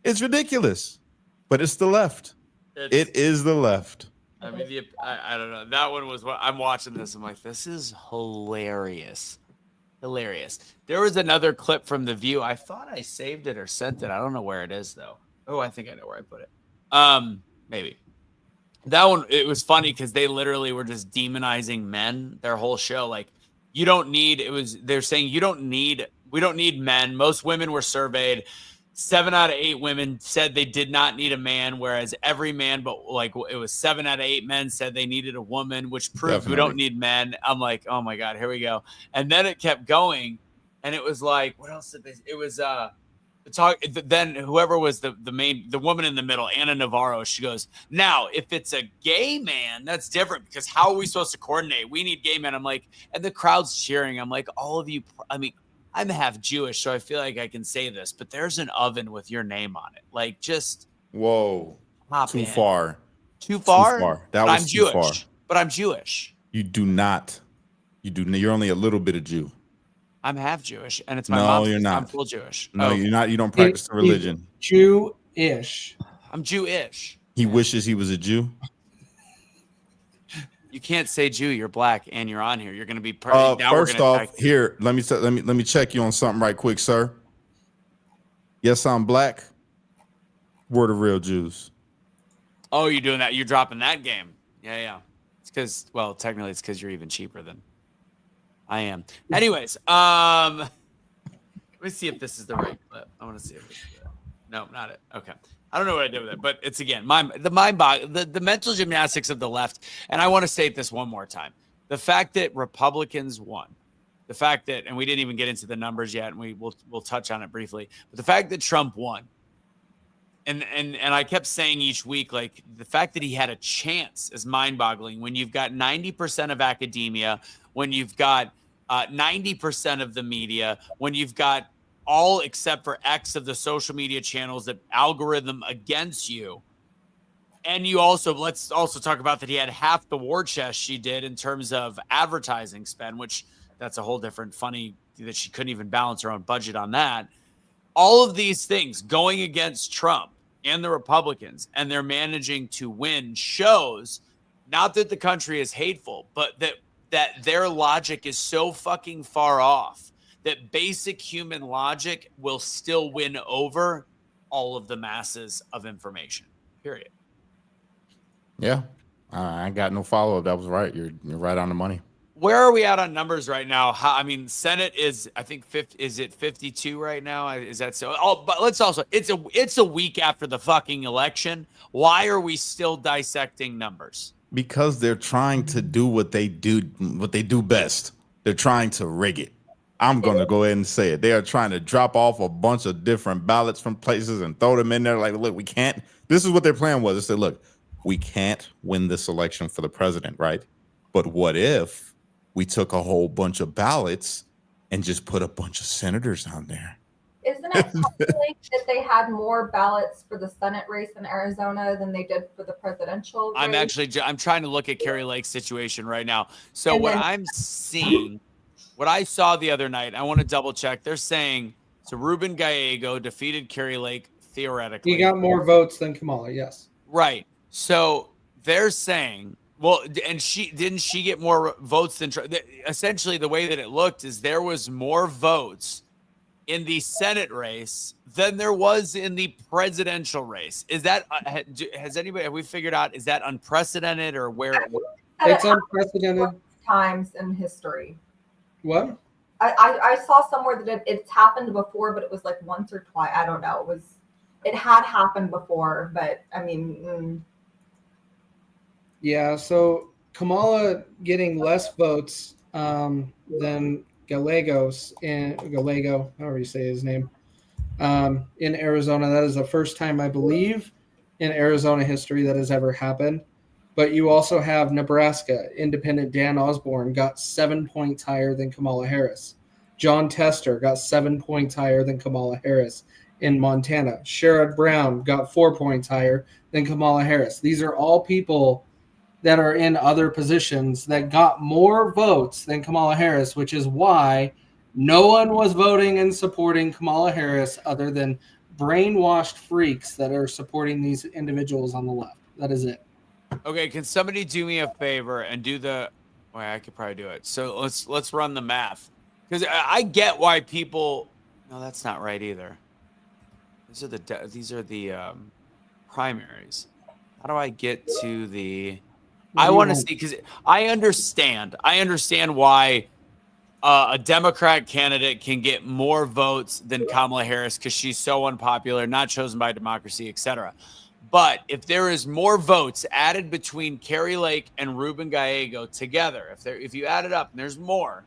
It's ridiculous, but it's the left. It is the left. I mean, I don't know. That one was what I'm watching this. I'm like, this is hilarious. Hilarious. There was another clip from The View. I thought I saved it or sent it. I don't know where it is though. Oh, I think I know where I put it. Maybe. That one, it was funny because they literally were just demonizing men their whole show. Like, you don't need, they're saying we don't need men. Most women were surveyed. 7 out of 8 women said they did not need a man, whereas every man, but like it was 7 out of 8 men said they needed a woman, which proves we don't need men. I'm like, oh my God, here we go. And then it kept going, and it was like, what else did they? It was then whoever was the woman in the middle, Anna Navarro, she goes, now if it's a gay man, that's different because how are we supposed to coordinate? We need gay men. I'm like, and the crowd's cheering. I'm like, all of you. I mean, I'm half Jewish, so I feel like I can say this, but there's an oven with your name on it. Like, just whoa, too far. Too far. That was too Jewish, far. But I'm Jewish. You're only a little bit of Jew. I'm half Jewish, and it's my mom. No, you're not. I'm full Jewish. No, you're not. You don't practice the religion. Jewish. I'm Jewish. He wishes he was a Jew. You can't say Jew. You're black, and you're on here. You're going to be first off, here. Let me check you on something right quick, sir. Yes, I'm black. We're the real Jews. Oh, you're doing that. You're dropping that game. Yeah. It's because, well, technically, it's because you're even cheaper than I am. Anyways, let me see if this is the right clip. I want to see if this is it. No, not it. Okay. I don't know what I did with it, but it's again the mental gymnastics of the left. And I want to state this one more time: the fact that Republicans won, the fact that, and we didn't even get into the numbers yet, and we'll touch on it briefly, but the fact that Trump won, and I kept saying each week, like, the fact that he had a chance is mind-boggling. When you've got 90% of academia, when you've got 90% of the media, when you've got all except for X of the social media channels that algorithm against you. And let's also talk about that he had half the war chest she did in terms of advertising spend, which that's a whole different funny that she couldn't even balance her own budget on that. All of these things going against Trump and the Republicans, and they're managing to win, shows not that the country is hateful, but that their logic is so fucking far off that basic human logic will still win over all of the masses of information, period. Yeah, I got no follow-up. That was right. You're right on the money. Where are we at on numbers right now? Senate is, I think, 50, is it 52 right now? Is that so? Oh, but let's also, it's a week after the fucking election. Why are we still dissecting numbers? Because they're trying to do what they do best. They're trying to rig it. I'm going to go ahead and say it. They are trying to drop off a bunch of different ballots from places and throw them in there. Like, look, we can't. This is what their plan was. They said, look, we can't win this election for the president, right? But what if we took a whole bunch of ballots and just put a bunch of senators on there? Isn't it possibly that they had more ballots for the Senate race in Arizona than they did for the presidential race? I'm trying to look at Carrie Lake's situation right now. So I'm seeing, what I saw the other night, I want to double check. They're saying, so Ruben Gallego defeated Carrie Lake theoretically. He got more votes than Kamala, yes. Right. So they're saying, well, and didn't she get more votes than Trump? Essentially, the way that it looked is there was more votes in the Senate race than there was in the presidential race. Is that have we figured out, is that unprecedented or where? It's unprecedented times in history. What? I saw somewhere that it's happened before, but it was like once or twice. I don't know. It had happened before, but I mean, Yeah. So Kamala getting less votes than Gallego, however you say his name, in Arizona. That is the first time, I believe, in Arizona history that has ever happened. But you also have Nebraska. Independent Dan Osborne got 7 points higher than Kamala Harris. John Tester got 7 points higher than Kamala Harris in Montana. Sherrod Brown got 4 points higher than Kamala Harris. These are all people that are in other positions that got more votes than Kamala Harris, which is why no one was voting and supporting Kamala Harris other than brainwashed freaks that are supporting these individuals on the left. That is it. Okay, can somebody do me a favor and do the? Well, I could probably do it. So let's run the math, because I get why people. No, that's not right either. These are the primaries. How do I get to the? I want to see, because I understand why a Democrat candidate can get more votes than Kamala Harris because she's so unpopular, not chosen by democracy, etc. But if there is more votes added between Carrie Lake and Ruben Gallego together, if you add it up and there's more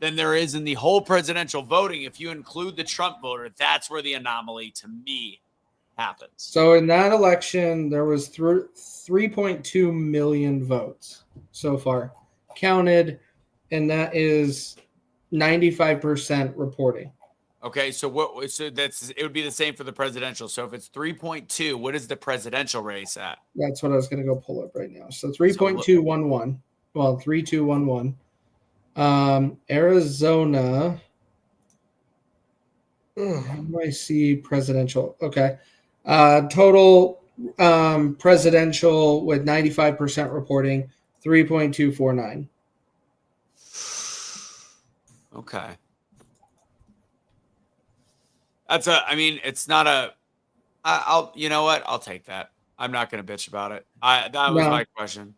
than there is in the whole presidential voting, if you include the Trump voter, that's where the anomaly to me happens. So in that election, there was 3.2 million votes so far counted, and that is 95% reporting. Okay, so it would be the same for the presidential. So if it's 3.2, what is the presidential race at? That's what I was going to go pull up right now. So 3.211. Well, 3211. Arizona. How do I see presidential? Okay. Total presidential with 95% reporting, 3.249. Okay. It's not a, you know what? I'll take that. I'm not going to bitch about it. That was my question.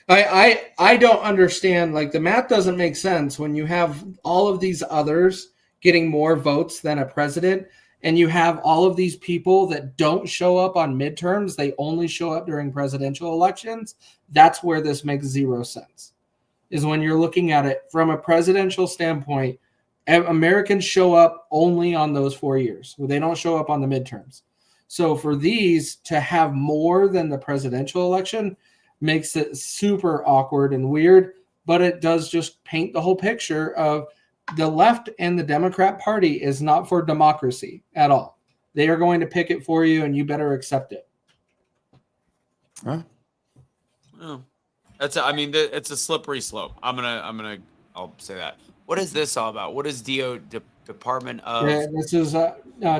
I don't understand. Like, the math doesn't make sense when you have all of these others getting more votes than a president, and you have all of these people that don't show up on midterms. They only show up during presidential elections. That's where this makes zero sense, is when you're looking at it from a presidential standpoint. Americans show up only on those 4 years. They don't show up on the midterms. So for these to have more than the presidential election makes it super awkward and weird, but it does just paint the whole picture of the left and the Democrat Party is not for democracy at all. They are going to pick it for you, and you better accept it. Huh? Oh. It's a slippery slope. I'll say that. What is this all about? What is Department of? Yeah, this is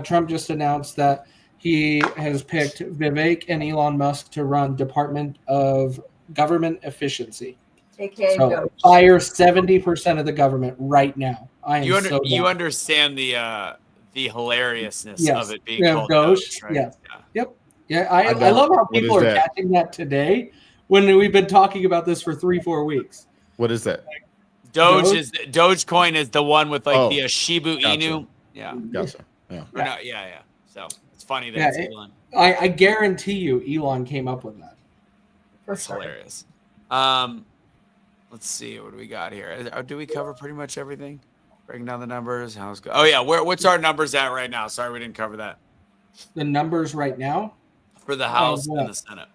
Trump just announced that he has picked Vivek and Elon Musk to run Department of Government Efficiency. AKA So fire 70% of the government right now. You understand the hilariousness of it being called Doge, right? Yeah. Yep. Yeah, I love how people are catching that today when we've been talking about this for 3-4 weeks. What is that? Dogecoin is the one with the Shiba Inu. Yeah. Gotcha. Yeah. Yeah. So it's funny that it's Elon. I guarantee you Elon came up with that. It's hilarious. Let's see, what do we got here? Do we cover pretty much everything? Breaking down the numbers. How's good? Oh yeah, what's our numbers at right now? Sorry, we didn't cover that. The numbers right now for the House and the Senate.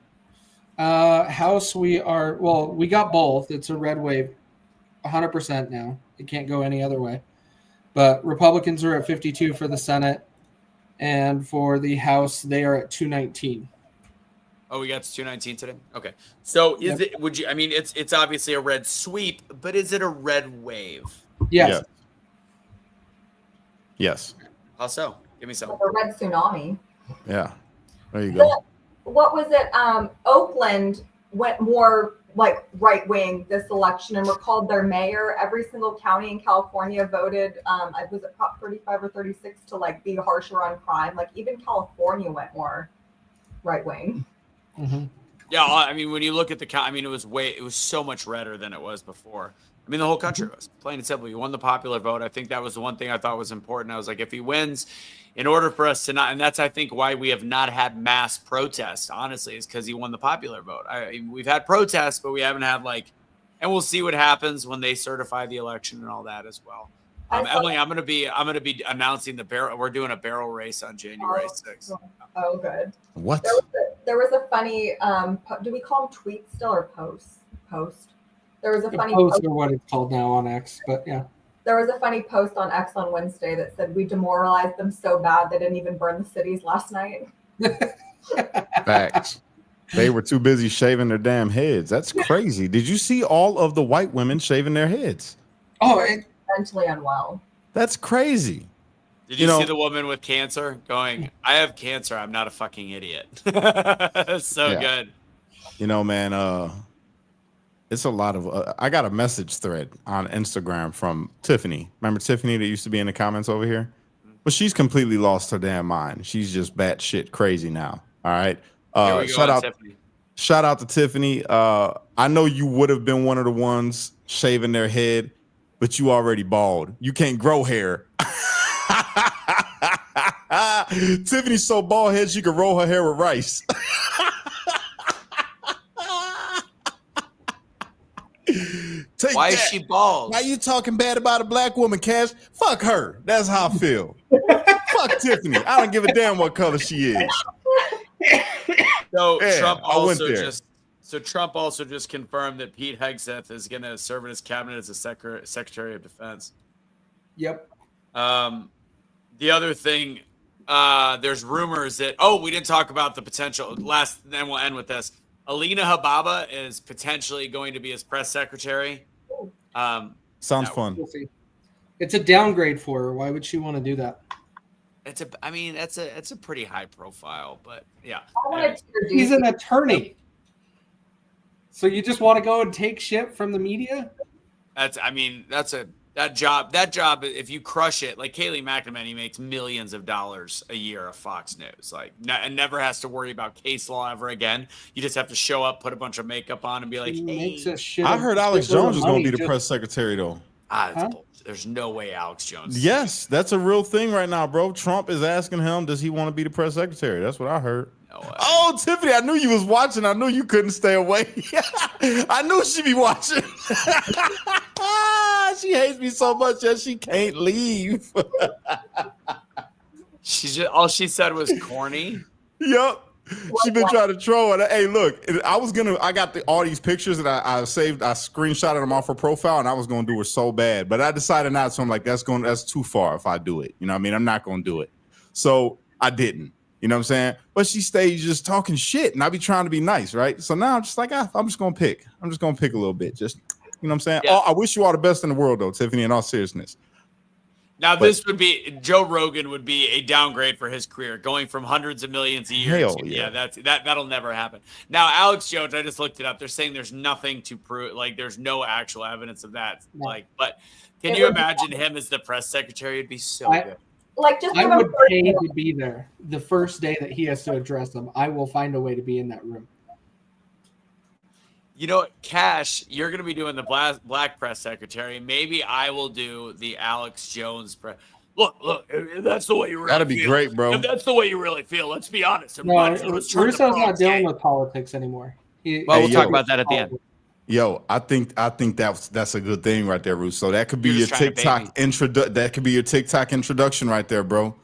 House, we got both. It's a red wave, 100% now. It can't go any other way. But Republicans are at 52 for the Senate, and for the House, they are at 219. Oh, we got to 219 today? Okay. So it's obviously a red sweep, but is it a red wave? Yes. Yes. How so? Give me some. Like a red tsunami. Yeah. There you go. What was it? Oakland went more like right wing this election and recalled their mayor. Every single county in California voted, was it Prop 35 or 36 to like be harsher on crime. Like even California went more right wing. Mm-hmm. Yeah, I mean, when you look at the, I mean, it was so much redder than it was before. I mean, the whole country was, plain and simple. He won the popular vote. I think that was the one thing I thought was important. I was like, if he wins, in order for us to not, and that's, I think, why we have not had mass protests, honestly, is because he won the popular vote. We've had protests, but we haven't had like, and we'll see what happens when they certify the election and all that as well. Emily, I'm gonna be announcing the barrel. We're doing a barrel race on January 6th. Oh, good. What? There was a funny, do we call them tweets still or posts? Post. There was a funny post or what it's called now on X, but yeah. There was a funny post on X on Wednesday that said we demoralized them so bad they didn't even burn the cities last night. Facts. They were too busy shaving their damn heads. That's crazy. Did you see all of the white women shaving their heads? Oh, mentally unwell. That's crazy. Did you see the woman with cancer going, I have cancer, I'm not a fucking idiot. So good. You know, man, it's a lot of, I got a message thread on Instagram from Tiffany. Remember Tiffany that used to be in the comments over here? But she's completely lost her damn mind. She's just batshit crazy now. All right. Shout out to Tiffany. I know you would have been one of the ones shaving their head, but you already bald. You can't grow hair. Tiffany's so bald head she could roll her hair with rice. Why is she bald? Why you talking bad about a black woman, Cash? Fuck her. That's how I feel. Fuck Tiffany. I don't give a damn what color she is. So Trump also just confirmed that Pete Hegseth is going to serve in his cabinet as a Secretary of Defense. Yep. The other thing, there's rumors that we didn't talk about the potential. Then we'll end with this. Alina Hababa is potentially going to be his press secretary. Sounds fun. It's a downgrade for her. Why would she want to do that? It's a pretty high profile, but yeah. He's an attorney. So you just want to go and take shit from the media? That job, if you crush it, like Kayleigh McEnany makes millions of dollars a year of Fox News, and never has to worry about case law ever again. You just have to show up, put a bunch of makeup on, and be like, hey. I heard Alex Jones was going to be the press secretary, though. There's no way Alex Jones. Yes, that's a real thing right now, bro. Trump is asking him, does he want to be the press secretary? That's what I heard. No way. Oh, Tiffany, I knew you was watching. I knew you couldn't stay away. I knew she'd be watching. She hates me so much that she can't leave. All she said was corny. Yep. She been trying to troll it. Hey, look, I got all these pictures that I screenshotted them off her profile, and I was gonna do it so bad, but I decided not. So I'm like, that's too far if I do it. You know what I mean? I'm not gonna do it. So I didn't. You know what I'm saying? But she stays just talking shit, and I be trying to be nice, right? So now I'm just like, I'm just gonna pick. I'm just gonna pick a little bit. Just, you know what I'm saying? Yeah. I wish you all the best in the world, though, Tiffany, in all seriousness. Now, this would be Joe Rogan would be a downgrade for his career, going from hundreds of millions a year. Hell That'll never happen. Now, Alex Jones, I just looked it up. They're saying there's nothing to prove, like there's no actual evidence of that. But can you imagine him as the press secretary? It'd be so good. I would pay to be there the first day that he has to address them. I will find a way to be in that room. You know, Cash, you're going to be doing the black press secretary. Maybe I will do the Alex Jones press. Look, if that's the way you really That'd be feel, great, bro. If that's the way you really feel, let's be honest. Russo's not dealing with politics anymore. We'll talk about that at the end. Yo, I think that's a good thing right there, Russo. That could be your TikTok That could be your TikTok introduction right there, bro.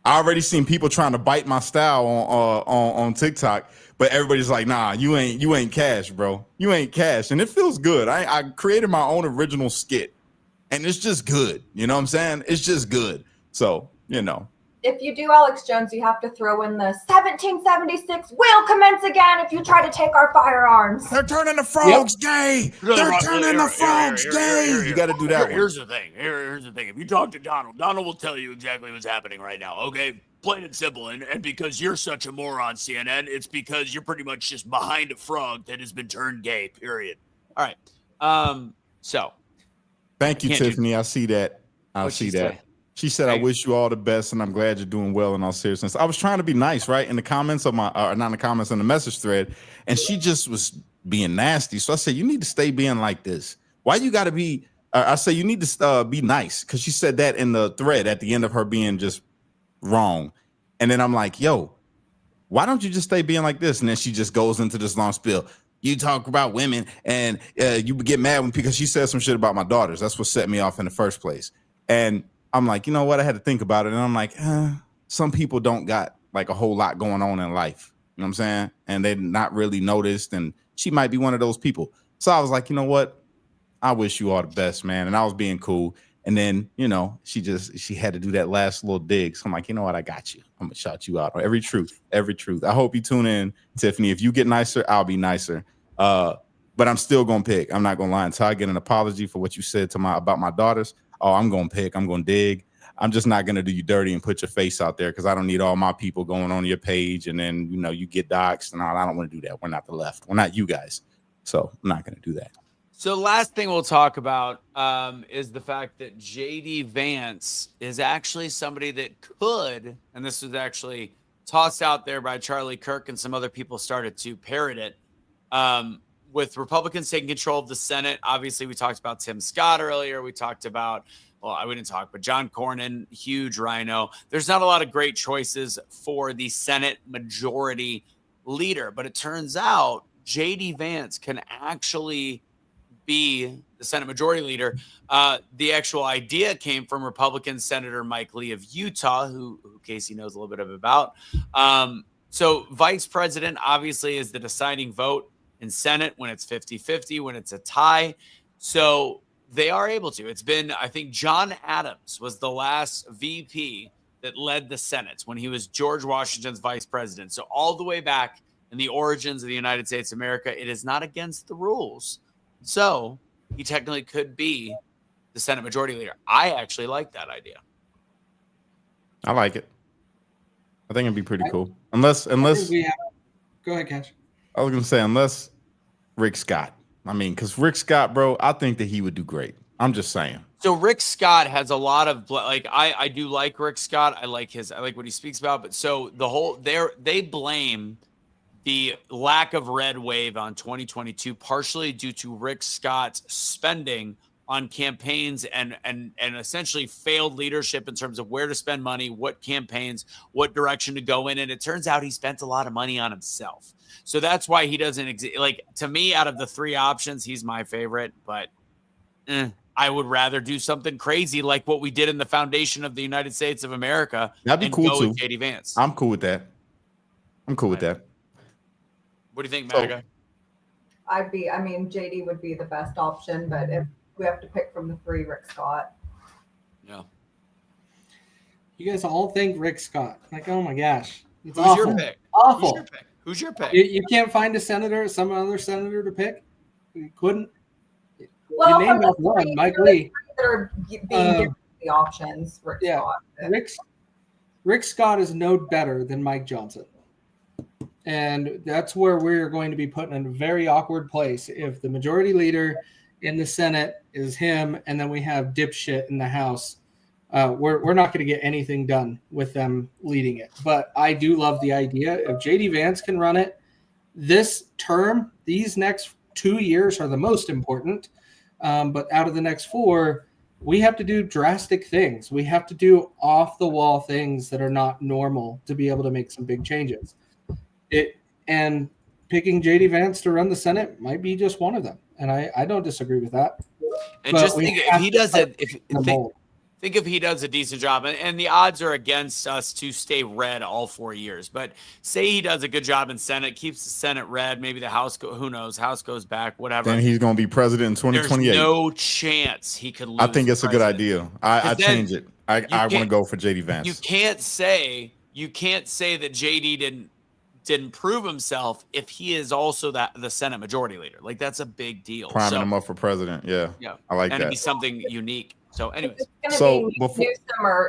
I already seen people trying to bite my style on TikTok, but everybody's like, nah, you ain't Cash, bro. You ain't Cash. And it feels good. I created my own original skit, and it's just good. You know what I'm saying? It's just good. So, you know, if you do Alex Jones, you have to throw in the 1776 will commence again if you try to take our firearms. They're turning the frogs gay. They're turning the frogs gay. You got to do that one. Here's the thing. Here's the thing. If you talk to Donald will tell you exactly what's happening right now. Okay, plain and simple. And because you're such a moron, CNN, it's because you're pretty much just behind a frog that has been turned gay. Period. All right. So. Thank you, Tiffany. I see that. I see that. She said, I wish you all the best, and I'm glad you're doing well in all seriousness. I was trying to be nice, right? In the comments of my, not in the comments, in the message thread, and she just was being nasty. So I said, you need to stay being like this. Why you got to be, I say, you need to be nice, because she said that in the thread at the end of her being just wrong. And then I'm like, yo, why don't you just stay being like this? And then she just goes into this long spiel. You talk about women, and you get mad when, because she said some shit about my daughters. That's what set me off in the first place. And I'm like, you know what? I had to think about it. And I'm like, some people don't got like a whole lot going on in life. You know what I'm saying? And they're not really noticed. And she might be one of those people. So I was like, you know what? I wish you all the best, man. And I was being cool. And then, you know, she had to do that last little dig. So I'm like, you know what? I got you. I'm going to shout you out on every truth. I hope you tune in, Tiffany. If you get nicer, I'll be nicer. But I'm still going to pick. I'm not going to lie. Until I get an apology for what you said about my daughters. Oh, I'm going to pick. I'm going to dig. I'm just not going to do you dirty and put your face out there, because I don't need all my people going on your page. And then, you know, you get doxxed and all. I don't want to do that. We're not the left. We're not you guys. So I'm not going to do that. So last thing we'll talk about is the fact that JD Vance is actually somebody that could, and this was actually tossed out there by Charlie Kirk and some other people started to parrot it, with Republicans taking control of the Senate. Obviously, we talked about Tim Scott earlier. We talked about, well, I wouldn't talk, but John Cornyn, huge rhino. There's not a lot of great choices for the Senate majority leader, but it turns out JD Vance can actually be the Senate majority leader. The actual idea came from Republican Senator Mike Lee of Utah, who Casey knows a little bit about. So vice president obviously is the deciding vote in Senate when it's 50-50, when it's a tie. So they are able to. It's been, I think John Adams was the last VP that led the Senate when he was George Washington's vice president. So all the way back in the origins of the United States of America, it is not against the rules. So he technically could be the Senate majority leader. I actually like that idea. I like it. I think it'd be pretty cool. Unless go ahead, Cash. I was going to say, unless Rick Scott. I mean, because Rick Scott, bro, I think that he would do great. I'm just saying. So Rick Scott has a lot of, like, I do like Rick Scott. I like what he speaks about. But so they blame the lack of red wave on 2022 partially due to Rick Scott's spending on campaigns and essentially failed leadership in terms of where to spend money, what campaigns, what direction to go in. And it turns out he spent a lot of money on himself. So that's why he doesn't like, to me, out of the three options, he's my favorite, but I would rather do something crazy like what we did in the foundation of the United States of America. That'd be cool too. With JD Vance. I'm cool with that. With that. What do you think, Maga? I mean, JD would be the best option, but if we have to pick from the three, Rick Scott. Yeah. You guys all think Rick Scott. Like, oh my gosh. It's Who's awful. your pick? Awful. Who's your pick? You can't find some other senator to pick? You couldn't? Well, you named off one, Mike Lee. That are being given the options, Rick Scott. Rick Scott is no better than Mike Johnson. And that's where we're going to be put in a very awkward place if the majority leader in the Senate is him, and then we have dipshit in the House. We're not going to get anything done with them leading it. But I do love the idea. If JD Vance can run it this term, these next 2 years are the most important. But out of the next 4, we have to do drastic things. We have to do off-the-wall things that are not normal to be able to make some big changes. And picking JD Vance to run the Senate might be just one of them. And I don't disagree with that. And but just think, if he does it, think if he does a decent job, and the odds are against us to stay red all 4 years, but say he does a good job in Senate, keeps the Senate red, maybe the House, who knows, House goes back, whatever. Then he's going to be president in 2028. There's no chance he could lose. I think it's a good president. idea. I change it. I want to go for JD Vance. You can't say that JD didn't prove himself if he is also the Senate majority leader. Like, that's a big deal. Priming him up for president. Yeah. I like that. And it'd be something unique. So anyways, it's going to be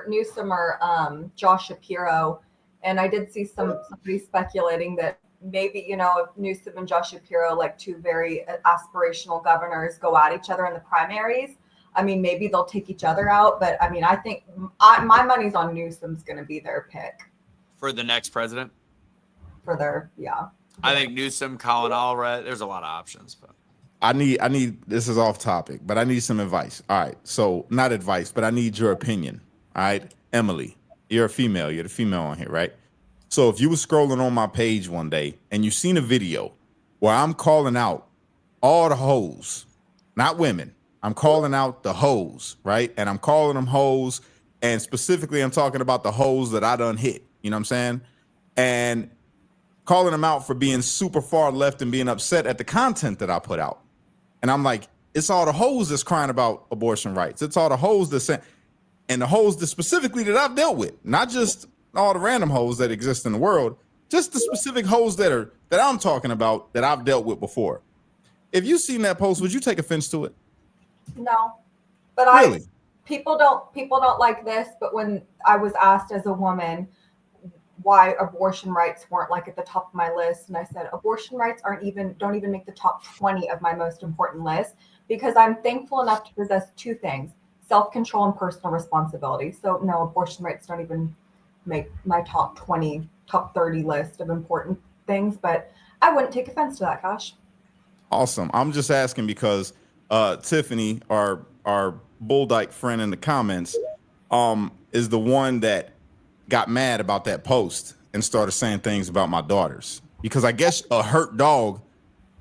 Newsom or Josh Shapiro. And I did see somebody speculating that maybe, you know, if Newsom and Josh Shapiro, like two very aspirational governors, go at each other in the primaries, I mean, maybe they'll take each other out. But I mean, I think my money's on Newsom's going to be their pick for the next president. For their, yeah. I think Newsom, Colin Allred, there's a lot of options, but I need, this is off topic, but I need some advice. All right. So not advice, but I need your opinion. All right. Emily, you're a female. You're the female on here, right? So if you were scrolling on my page one day and you seen a video where I'm calling out all the hoes, not women, I'm calling out the hoes, right? And I'm calling them hoes. And specifically, I'm talking about the hoes that I done hit. You know what I'm saying? And calling them out for being super far left and being upset at the content that I put out. And I'm like, it's all the hoes that's crying about abortion rights. It's all the hoes that's saying, and the hoes that specifically that I've dealt with, not just all the random hoes that exist in the world, just the specific hoes that I'm talking about that I've dealt with before. If you seen that post, would you take offense to it? No, but really? People don't like this. But when I was asked as a woman why abortion rights weren't like at the top of my list, and I said abortion rights don't even make the top 20 of my most important list, because I'm thankful enough to possess two things: self-control and personal responsibility. So no, abortion rights don't even make my top 20, top 30 list of important things, but I wouldn't take offense to that, Gosh. Awesome. I'm just asking because Tiffany, our Bull Dyke friend in the comments, is the one that got mad about that post and started saying things about my daughters, because I guess a hurt dog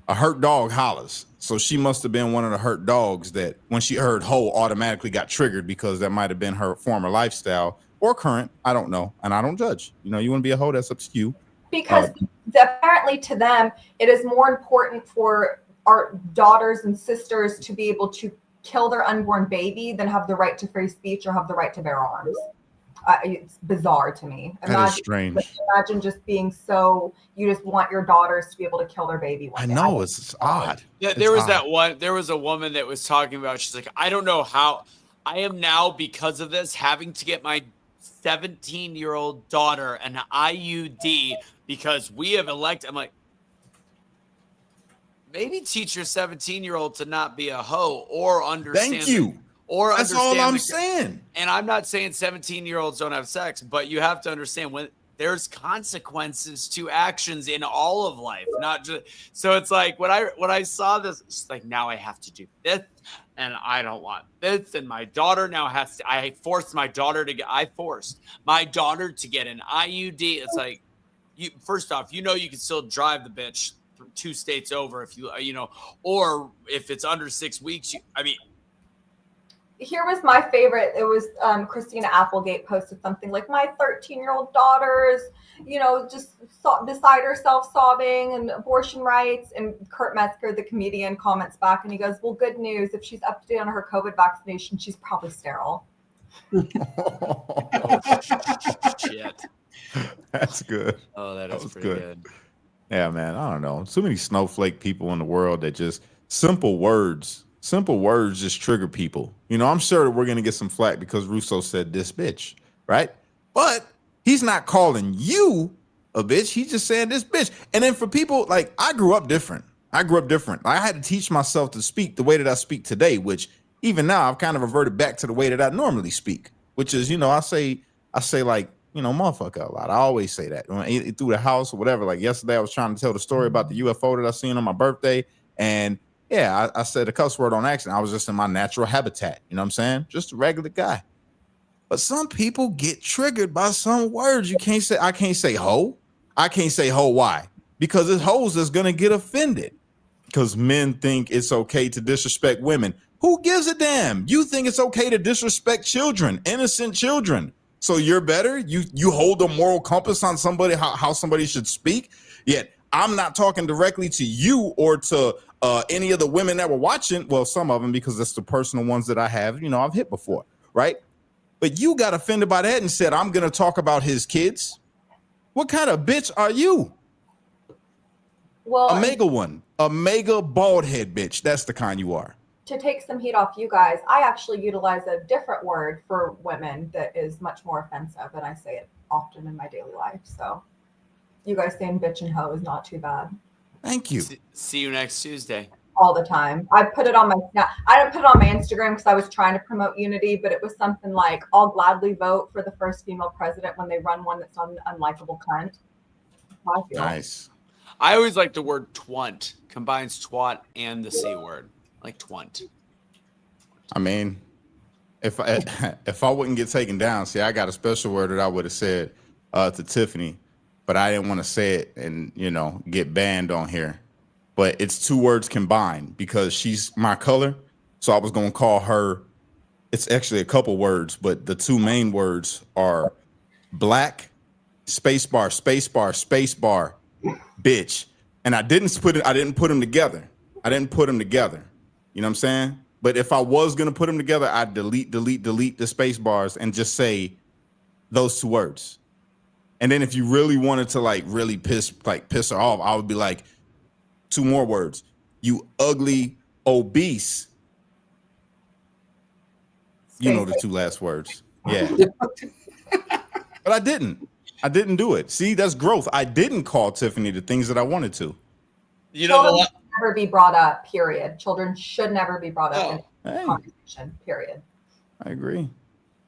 hollers. So she must have been one of the hurt dogs that when she heard hoe automatically got triggered, because that might have been her former lifestyle or current. I don't know. And I don't judge. You know, you want to be a hoe, that's up to you. Because apparently to them, it is more important for our daughters and sisters to be able to kill their unborn baby than have the right to free speech or have the right to bear arms. It's bizarre to me. That is strange. Imagine just being so, you just want your daughters to be able to kill their baby one day. I know, it's odd. Yeah, there was a woman that was talking about, she's like, I don't know how I am now, because of this, having to get my 17-year-old daughter an IUD because we have elected. I'm like, maybe teach your 17-year-old to not be a hoe or understand. Thank you. Or that's all I'm saying. And I'm not saying 17-year-olds don't have sex, but you have to understand when there's consequences to actions in all of life, not just. So it's like when I saw this, it's like, now I have to do this, and I don't want this, and my daughter now has to. I forced my daughter to get an IUD. It's like, first off, you can still drive the bitch 2 states over if or if it's under 6 weeks. Here was my favorite. It was Christina Applegate posted something like, my 13-year-old daughter's, just beside herself sobbing and abortion rights. And Kurt Metzger, the comedian, comments back and he goes, well, good news. If she's up to date on her COVID vaccination, she's probably sterile. Shit. That's good. Oh, that is pretty good. Yeah, man. I don't know. So many snowflake people in the world that just simple words just trigger people. I'm sure that we're going to get some flack because Russo said this bitch, right? But he's not calling you a bitch. He's just saying this bitch. And then for people, like, I grew up different. I had to teach myself to speak the way that I speak today, which even now I've kind of reverted back to the way that I normally speak, which is, I say like, motherfucker a lot. I always say that through the house or whatever. Like yesterday, I was trying to tell the story about the UFO that I seen on my birthday. And yeah, I said a cuss word on accident. I was just in my natural habitat. You know what I'm saying? Just a regular guy. But some people get triggered by some words. I can't say hoe. I can't say hoe. Why? Because it's hoes that's going to get offended. because men think it's okay to disrespect women. Who gives a damn? You think it's okay to disrespect children, innocent children. So you're better? You hold a moral compass on somebody, how somebody should speak? Yet I'm not talking directly to you or to any of the women that were watching. Well, some of them, because that's the personal ones that I have, you know, I've hit before, right? But you got offended by that and said, I'm going to talk about his kids. What kind of bitch are you? Well, A mega bald head bitch. That's the kind you are. to take some heat off you guys, I actually utilize a different word for women that is much more offensive, and I say it often in my daily life. So you guys saying bitch and hoe is not too bad. Thank you. See you next Tuesday. All the time. I put it on my Snap. I didn't put it on my Instagram because I was trying to promote unity, but it was something like, I'll gladly vote for the first female president when they run one that's not an unlikable cunt. I feel. Nice. I always like the word twunt. Combines twat and the C word. Like twunt. I mean, if I wouldn't get taken down, see, I got a special word that I would have said to Tiffany, but I didn't want to say it and, you know, get banned on here. But it's two words combined because she's my color. So I was going to call her, it's actually a couple words, but the two main words are black, spacebar, bitch. And I didn't put them together. I didn't put them together. You know what I'm saying? But if I was going to put them together, I'd delete the space bars and just say those two words. And then if you really wanted to really piss her off, I would be like, two more words. You ugly, obese. You know the two last words. Yeah. But I didn't do it. See, that's growth. I didn't call Tiffany the things that I wanted to. You know, Children should never be brought up, period. Children should never be brought up in conversation, period. I agree.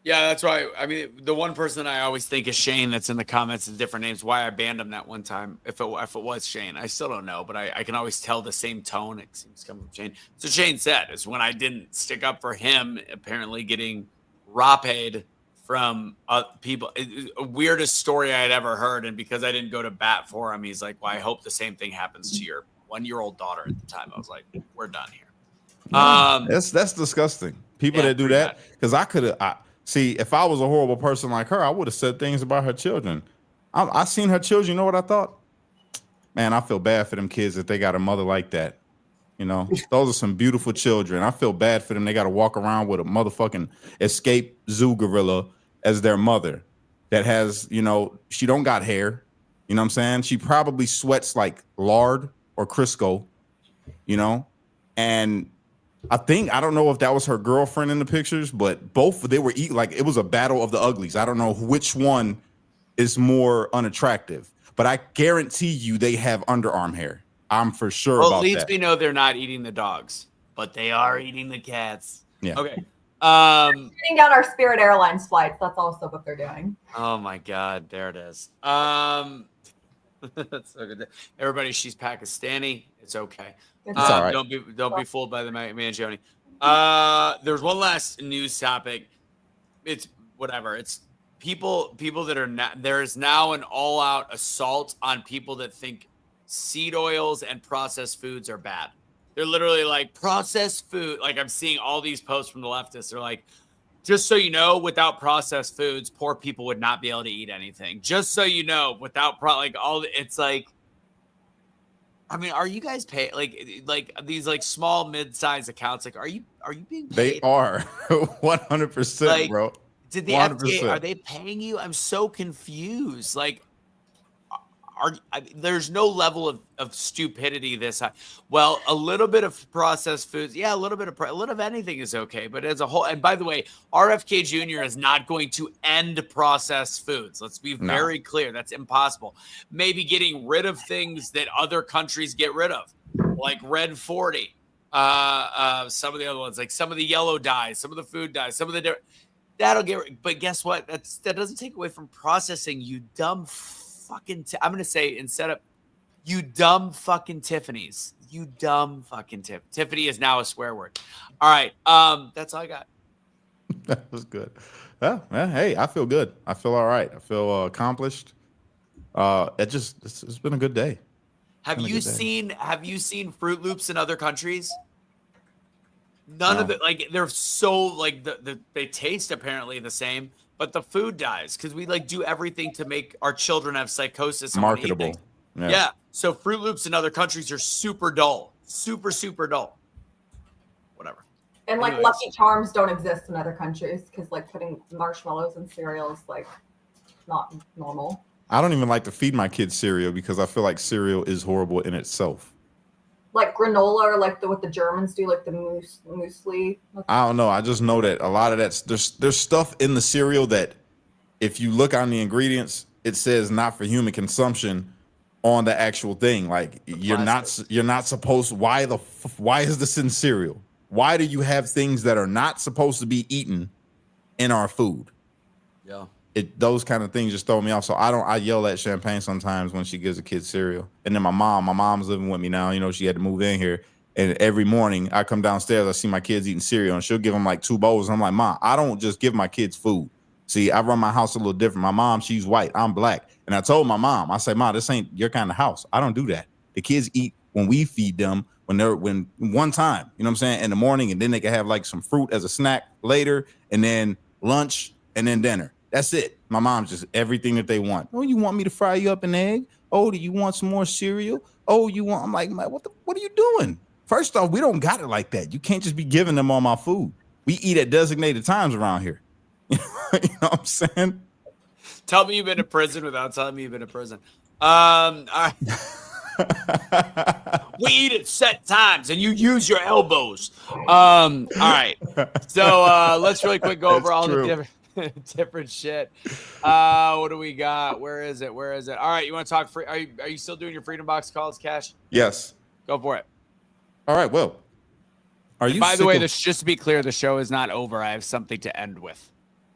Yeah, that's right. I mean, the one person I always think is Shane that's in the comments is different names. Why I banned him that one time. If it was Shane, I still don't know, but I can always tell the same tone. It seems coming from Shane. So Shane said is when I didn't stick up for him, apparently getting raped from people. Weirdest story I had ever heard. And because I didn't go to bat for him, he's like, well, I hope the same thing happens to your 1-year-old daughter at the time. I was like, we're done here. That's disgusting. People that do that, because I could have. See, if I was a horrible person like her, I would have said things about her children. I seen her children. You know what I thought? Man, I feel bad for them kids that they got a mother like that. You know, those are some beautiful children. I feel bad for them. They got to walk around with a motherfucking escape zoo gorilla as their mother that has, you know, she don't got hair. You know what I'm saying? She probably sweats like lard or Crisco, you know, and I don't know if that was her girlfriend in the pictures, but they were like, it was a battle of the uglies. I don't know which one is more unattractive, but I guarantee you they have underarm hair. I'm for sure about that. At least we know they're not eating the dogs, but they are eating the cats. Yeah. Okay. Shutting down our Spirit Airlines flights. That's also what they're doing. Oh my God. There it is. That's so good. Everybody, she's Pakistani. It's okay. It's all right. Don't be fooled by the Mangione. There's one last news topic. It's whatever. It's people that are not. There is now an all-out assault on people that think seed oils and processed foods are bad. They're literally like processed food. Like I'm seeing all these posts from the leftists. They're like, just so you know, without processed foods, poor people would not be able to eat anything. Just so you know, without it's like. I mean, are you guys paid like these like small mid-sized accounts? Like, are you being paid? They are 100%, bro. Did the FDA, are they paying you? I'm so confused. Like, there's no level of stupidity this high. Well, a little bit of processed foods, yeah, a little of anything is okay. But as a whole, and by the way, RFK Jr. is not going to end processed foods. Let's be very clear. That's impossible. Maybe getting rid of things that other countries get rid of, like Red 40. Some of the other ones, like some of the yellow dyes, some of the food dyes, some of the that'll get. But guess what? That doesn't take away from processing. You dumb fucking I'm gonna say instead of you dumb fucking Tiffany's. You dumb fucking Tiffany is now a swear word. All right. That's all I got. That was good. Well, hey, I feel good. I feel all right. I feel accomplished. It's been a good day. Have Have a you good day. seen Fruit Loops in other countries? None of No. it. Like they're so like they taste apparently the same, but the food dies because we like do everything to make our children have psychosis and wanna eat things. Marketable. Yeah. So Fruit Loops in other countries are super dull, super dull. Whatever. And like Anyways. Lucky Charms don't exist in other countries because like putting marshmallows in cereal is like not normal. I don't even like to feed my kids cereal because I feel like cereal is horrible in itself. Like granola or like what the Germans do, like the muesli. I don't know. I just know that a lot of that's there's stuff in the cereal that if you look on the ingredients, it says not for human consumption on the actual thing. Like you're not supposed. Why is this in cereal? Why do you have things that are not supposed to be eaten in our food? Yeah. Those kind of things just throw me off. So I yell at Champagne sometimes when she gives a kid cereal. And then my mom's living with me now. You know, she had to move in here. And every morning I come downstairs, I see my kids eating cereal and she'll give them like 2 bowls. I'm like, Mom, I don't just give my kids food. See, I run my house a little different. My mom, she's white, I'm black. And I told my mom, I said, Mom, this ain't your kind of house. I don't do that. The kids eat when we feed them when one time, you know what I'm saying, in the morning, and then they can have like some fruit as a snack later, and then lunch, and then dinner. That's it. My mom's just everything that they want. Oh, you want me to fry you up an egg? Oh, do you want some more cereal? Oh, I'm like, what are you doing? First off, we don't got it like that. You can't just be giving them all my food. We eat at designated times around here. You know what I'm saying? Tell me you've been to prison without telling me you've been to prison. All right. We eat at set times and you use your elbows. All right. So let's really quick go over all the different shit. What do we got? Where is it? All right, you want to talk free? Are you still doing your Freedom Box calls, Cash? Yes. Go for it. All right. Well, by the way, just to be clear, the show is not over. I have something to end with.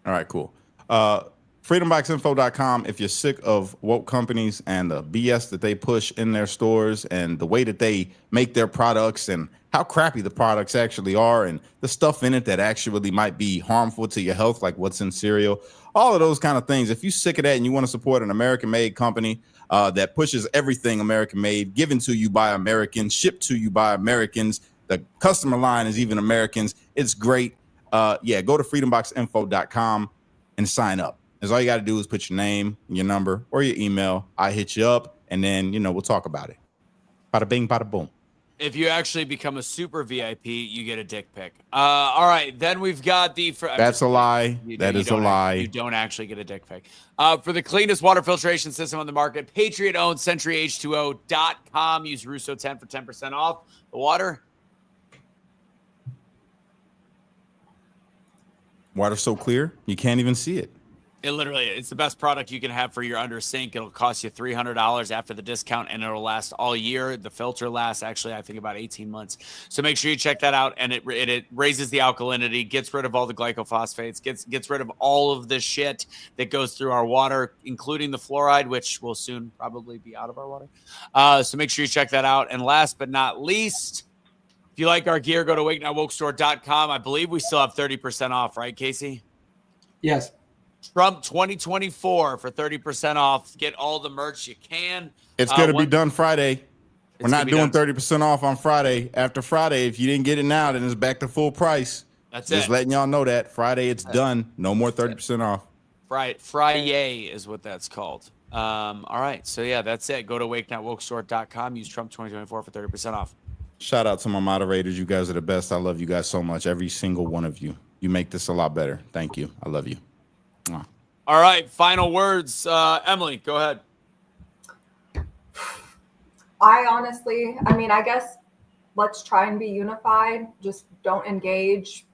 All right, cool. Freedomboxinfo.com. If you're sick of woke companies and the BS that they push in their stores and the way that they make their products and how crappy the products actually are and the stuff in it that actually might be harmful to your health, like what's in cereal, all of those kind of things. If you're sick of that and you want to support an American-made company that pushes everything American-made, given to you by Americans, shipped to you by Americans, the customer line is even Americans. It's great. Go to freedomboxinfo.com and sign up. Because all you got to do is put your name, your number, or your email. I hit you up, and then, we'll talk about it. Bada bing, bada boom. If you actually become a super VIP, you get a dick pic. All right, then we've got the... That's a lie. That is a lie. You don't actually get a dick pic. For the cleanest water filtration system on the market, Patriot-owned CenturyH2O.com. Use Russo10 for 10% off. The water... Water's so clear, you can't even see it. It's the best product you can have for your under sink. It'll cost you $300 after the discount, and it'll last all year. The filter lasts, actually, I think about 18 months. So make sure you check that out. And it raises the alkalinity, gets rid of all the glycophosphates, gets rid of all of the shit that goes through our water, including the fluoride, which will soon probably be out of our water. So make sure you check that out. And last but not least, if you like our gear, go to wakenotwokestore.com. I believe we still have 30% off, right, Casey? Yes. Trump 2024 for 30% off. Get all the merch you can. It's going to be done Friday. We're not doing 30% off on Friday. After Friday, if you didn't get it now, then it's back to full price. That's Just letting y'all know that. Friday, it's done. No more 30% off. Friday is what that's called. All right. So, yeah, that's it. Go to wakenotwokestore.com. Use Trump 2024 for 30% off. Shout out to my moderators. You guys are the best. I love you guys so much. Every single one of you. You make this a lot better. Thank you. I love you. Mwah. All right. Final words. Emily, go ahead. I guess let's try and be unified. Just don't engage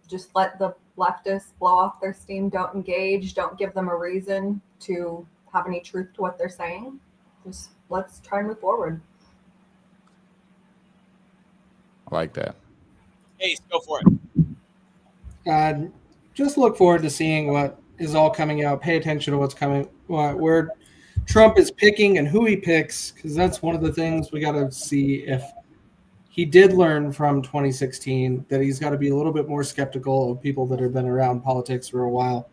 just let the leftists blow off their steam. Don't engage. Don't give them a reason to have any truth to what they're saying. Just let's try and move forward. I like that. Hey, go for it. Just look forward to seeing what is all coming out. Pay attention to what's coming, where Trump is picking and who he picks, because that's one of the things we got to see if he did learn from 2016 that he's got to be a little bit more skeptical of people that have been around politics for a while.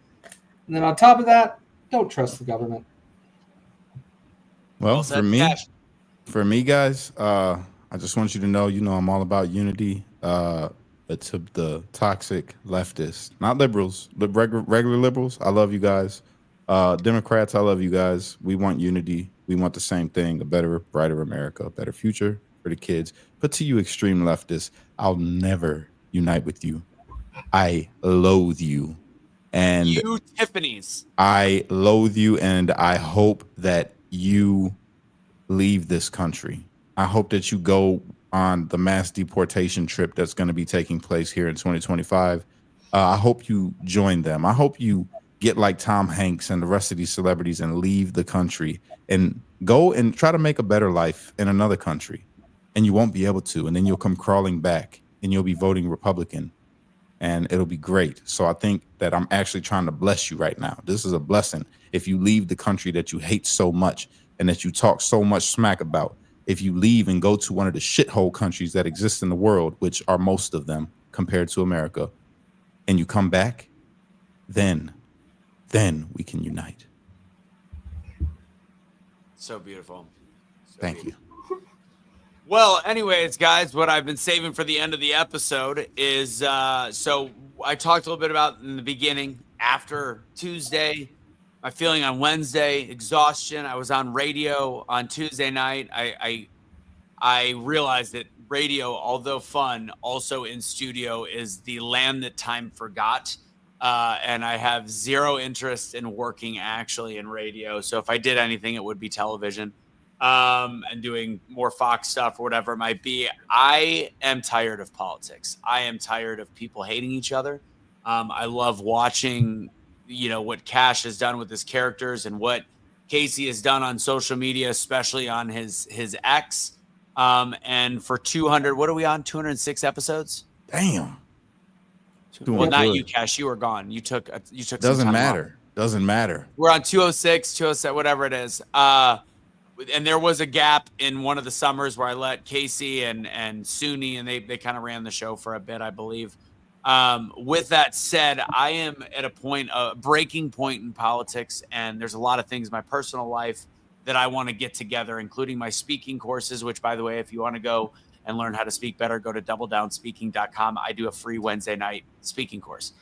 And then on top of that, don't trust the government. Well, for me, For me, guys, I just want you to know, I'm all about unity. But to the toxic leftists, not liberals, but regular liberals, I love you guys. Democrats, I love you guys. We want unity. We want the same thing, a better, brighter America, a better future for the kids. But to you extreme leftists, I'll never unite with you. I loathe you. And You Tiffany's. I loathe you, and I hope that you leave this country. I hope that you go on the mass deportation trip that's going to be taking place here in 2025. I hope you join them. I hope you get like Tom Hanks and the rest of these celebrities and leave the country and go and try to make a better life in another country. And you won't be able to. And then you'll come crawling back and you'll be voting Republican. And it'll be great. So I think that I'm actually trying to bless you right now. This is a blessing. If you leave the country that you hate so much and that you talk so much smack about, if you leave and go to one of the shithole countries that exist in the world, which are most of them compared to America, and you come back, then we can unite. So beautiful. Thank you. Well, anyways, guys, what I've been saving for the end of the episode is, so I talked a little bit about in the beginning, after Tuesday, my feeling on Wednesday, exhaustion. I was on radio on Tuesday night. I realized that radio, although fun, also in studio is the land that time forgot. And I have zero interest in working actually in radio. So if I did anything, it would be television. And doing more Fox stuff or whatever it might be. I am tired of politics. I am tired of people hating each other. I love watching, what Cash has done with his characters and what Casey has done on social media, especially on his ex. And for 200, what are we on? 206 episodes? Damn. Well, not you, Cash. You were gone. You took Doesn't matter. Doesn't matter. We're on 206, 207, whatever it is. And there was a gap in one of the summers where I let Casey and Suni, and they kind of ran the show for a bit, I believe. With that said, I am at a breaking point in politics, and there's a lot of things in my personal life that I want to get together, including my speaking courses, which, by the way, if you want to go and learn how to speak better, go to doubledownspeaking.com. I do a free Wednesday night speaking course.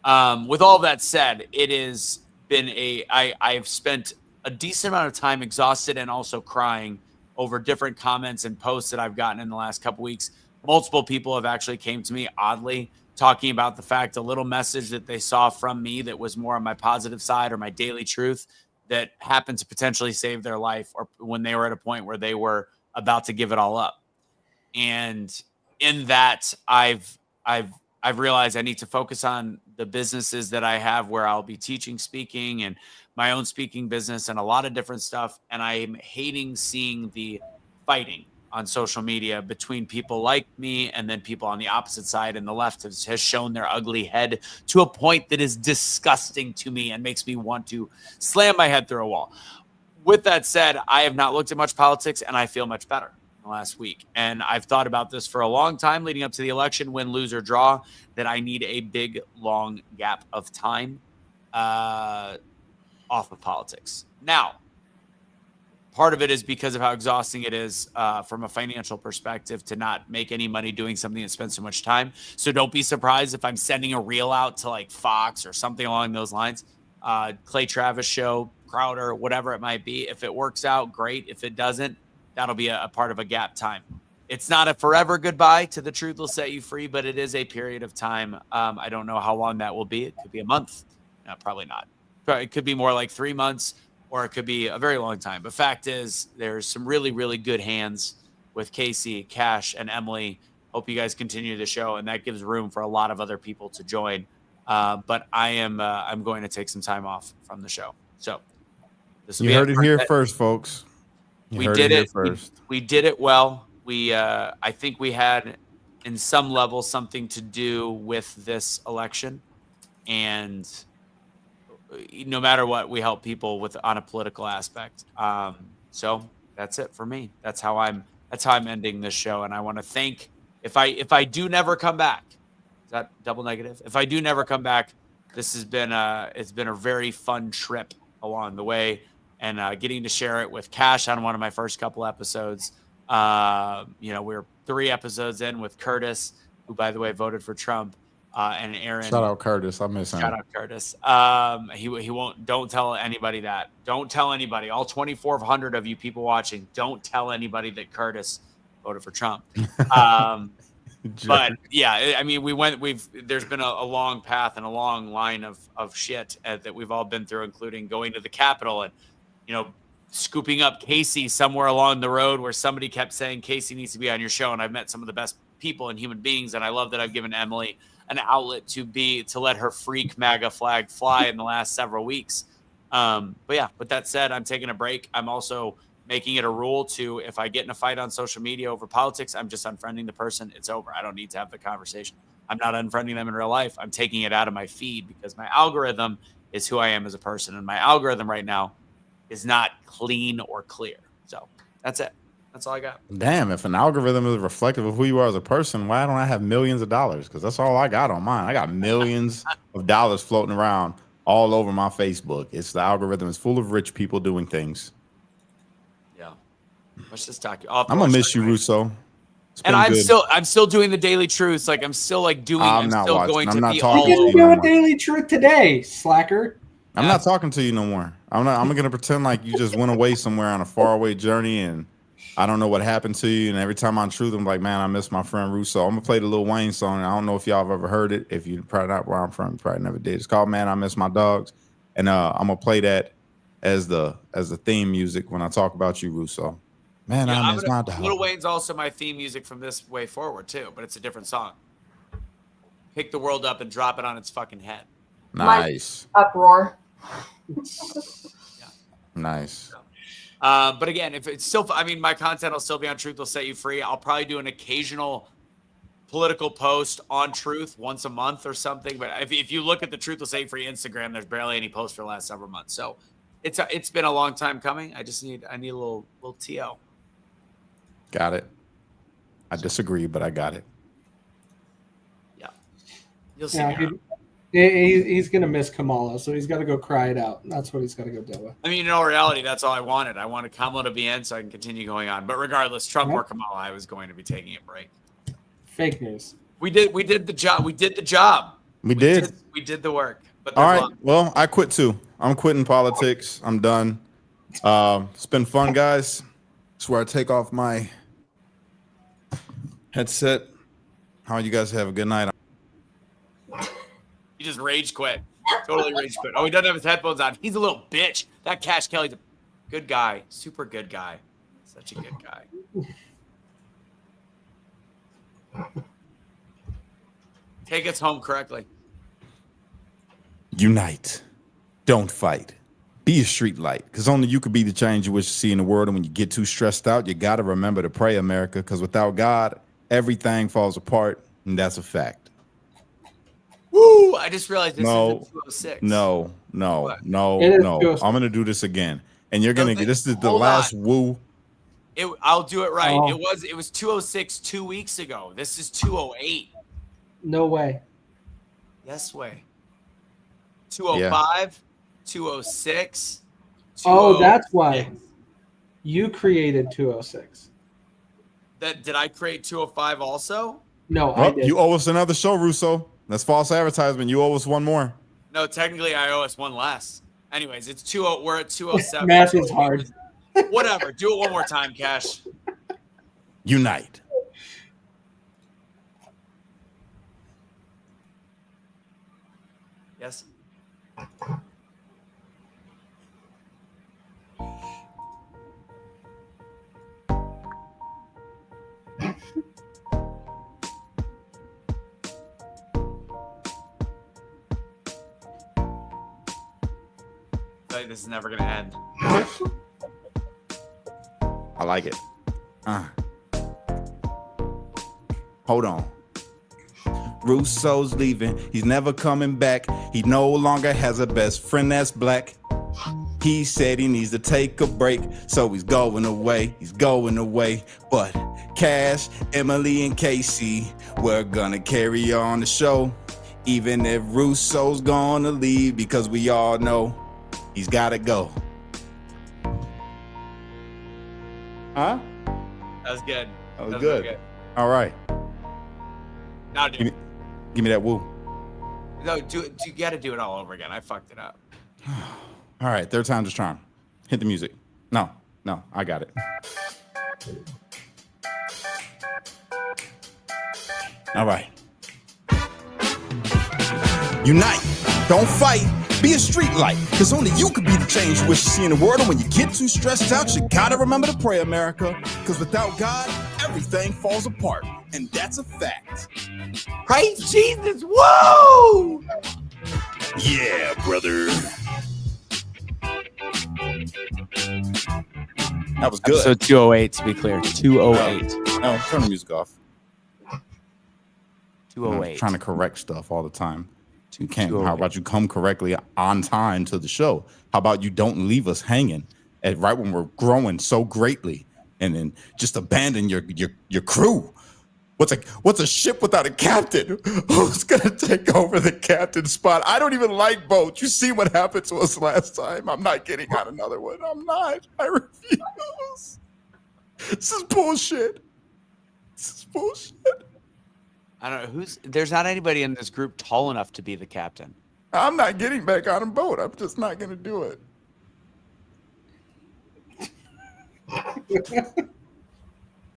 With all that said, it has been I've spent a decent amount of time exhausted and also crying over different comments and posts that I've gotten in the last couple weeks. Multiple people have actually came to me, oddly, talking about the fact, a little message that they saw from me that was more on my positive side or my daily truth that happened to potentially save their life, or when they were at a point where they were about to give it all up. And in that, I've realized I need to focus on the businesses that I have where I'll be teaching, speaking, and my own speaking business and a lot of different stuff. And I'm hating seeing the fighting on social media between people like me and then people on the opposite side, and the left has shown their ugly head to a point that is disgusting to me and makes me want to slam my head through a wall. With that said, I have not looked at much politics, and I feel much better last week. And I've thought about this for a long time leading up to the election, win, lose, or draw, that I need a big, long gap of time off of politics. Now, part of it is because of how exhausting it is from a financial perspective to not make any money doing something that spends so much time. So don't be surprised if I'm sending a reel out to like Fox or something along those lines. Clay Travis show, Crowder, whatever it might be. If it works out, great. If it doesn't, that'll be a part of a gap time. It's not a forever goodbye to the truth will set you free, but it is a period of time. I don't know how long that will be. It could be a month. No, probably not. It could be more like 3 months, or it could be a very long time. But fact is, there's some really, really good hands with Casey, Cash, and Emily. Hope you guys continue the show, and that gives room for a lot of other people to join. But I'm going to take some time off from the show. So this will You be heard it here first, folks. We did it first. We did it well. I think we had, in some level, something to do with this election, and no matter what, we help people on a political aspect. So that's it for me. That's how I'm ending this show. And I want to thank, if I do never come back, is that double negative? If I do never come back, this has been it's been a very fun trip along the way. and getting to share it with Cash on one of my first couple episodes. You know, we're 3 episodes in with Curtis, who, by the way, voted for Trump, and Aaron. Shout out Curtis. I miss him. Shout out Curtis. He won't. Don't tell anybody that. Don't tell anybody. All 2,400 of you people watching, don't tell anybody that Curtis voted for Trump. But yeah, I mean, there's been a long path and a long line of shit that we've all been through, including going to the Capitol and, you know, scooping up Casey somewhere along the road where somebody kept saying Casey needs to be on your show. And I've met some of the best people and human beings. And I love that I've given Emily an outlet to let her freak MAGA flag fly in the last several weeks. But yeah, with that said, I'm taking a break. I'm also making it a rule to, if I get in a fight on social media over politics, I'm just unfriending the person. It's over. I don't need to have the conversation. I'm not unfriending them in real life. I'm taking it out of my feed because my algorithm is who I am as a person. And my algorithm right now is not clean or clear. So that's it. That's all I got. Damn, if an algorithm is reflective of who you are as a person, why don't I have millions of dollars? Because that's all I got on mine. I got millions of dollars floating around all over my Facebook. It's the algorithm is full of rich people doing things. Yeah. Let's just talk. I'm gonna miss you, Russo. And I'm still doing the daily truths. Like I'm still like doing. I'm still watching. going I'm to not be talking all to you You over. didn't do a daily truth today, slacker. I'm not talking to you no more. I'm gonna pretend like you just went away somewhere on a faraway journey and I don't know what happened to you. And every time I'm truth, I'm like, man, I miss my friend Russo. I'm gonna play the Lil Wayne song. I don't know if y'all have ever heard it. If you probably not where I'm from, you probably never did. It's called "Man, I Miss My Dogs," and I'm gonna play that as the theme music when I talk about you, Russo. Man, Yeah, I miss my dog. Lil Wayne's also my theme music from this way forward too, but it's a different song. Pick the world up and drop it on its fucking head. Nice. Uproar. Nice. But again, if it's still, I mean, my content will still be on Truth Will Set You Free. I'll probably do an occasional political post on Truth once a month or something. But if you look at the Truth Will Set You Free Instagram, there's barely any posts for the last several months. So it's been a long time coming. I need a little TO. Got it. I disagree, but I got it. Yeah. You'll see. Yeah, he's gonna miss Kamala, so he's got to go cry it out. That's what he's got to go deal with. I mean, in all reality, that's all I wanted. I wanted Kamala to be in so I can continue going on. But regardless, Trump or Kamala, I was going to be taking a break. Fake news. We did the job. We did the job. We did the work. But all right. Well, I quit too. I'm quitting politics. I'm done. It's been fun, guys. It's where I take off my headset. How you guys have a good night. He just rage quit. Totally rage quit. Oh, he doesn't have his headphones on. He's a little bitch. That Cash Kelly's a good guy. Super good guy. Such a good guy. Take us home correctly. Unite. Don't fight. Be a street light, because only you could be the change you wish to see in the world. And when you get too stressed out, you got to remember to pray, America, because without God, everything falls apart, and that's a fact. Woo! I just realized this is 206. No. I'm going to do this again. And you're going to get, this is the last woo. I'll do it right. Oh. It was 206 2 weeks ago. This is 208. No way. Yes way. 205, 206. Oh, that's why you created 206. Did I create 205 also? No, I did. You owe us another show, Russo. That's false advertisement. You owe us one more. No, technically I owe us one less. Anyways, it's 20. We're at 207. Math is hard. Whatever. Do it one more time, Cash. Unite. Yes. This is never gonna end. I like it. Hold on. Russo's leaving. He's never coming back. He no longer has a best friend that's black. He said he needs to take a break, so he's going away. He's going away. But Cash, Emily, and Casey, we're gonna carry on the show, even if Russo's gonna leave, because we all know he's gotta go. Huh? That was good. That was real good. All right. Now, Give dude. me that woo. No, you got to do it all over again. I fucked it up. All right. Third time's a charm. Hit the music. No, I got it. All right. Unite. Don't fight. Be a street light, because only you can be the change you wish to see in the world. And when you get too stressed out, you gotta remember to pray, America. Because without God, everything falls apart. And that's a fact. Praise Jesus. Whoa! Yeah, brother. That was good. So 208, to be clear. 208. No, turn the music off. 208. I'm trying to correct stuff all the time. You can't. 208. How about you come correctly on time to the show? How about you don't leave us hanging at right when we're growing so greatly, and then just abandon your crew? What's a ship without a captain? Who's gonna take over the captain spot? I don't even like boats. You see what happened to us last time. I'm not getting on another one. I'm not. I refuse. This is bullshit. This is bullshit. I don't know there's not anybody in this group tall enough to be the captain. I'm not getting back on a boat. I'm just not gonna do it.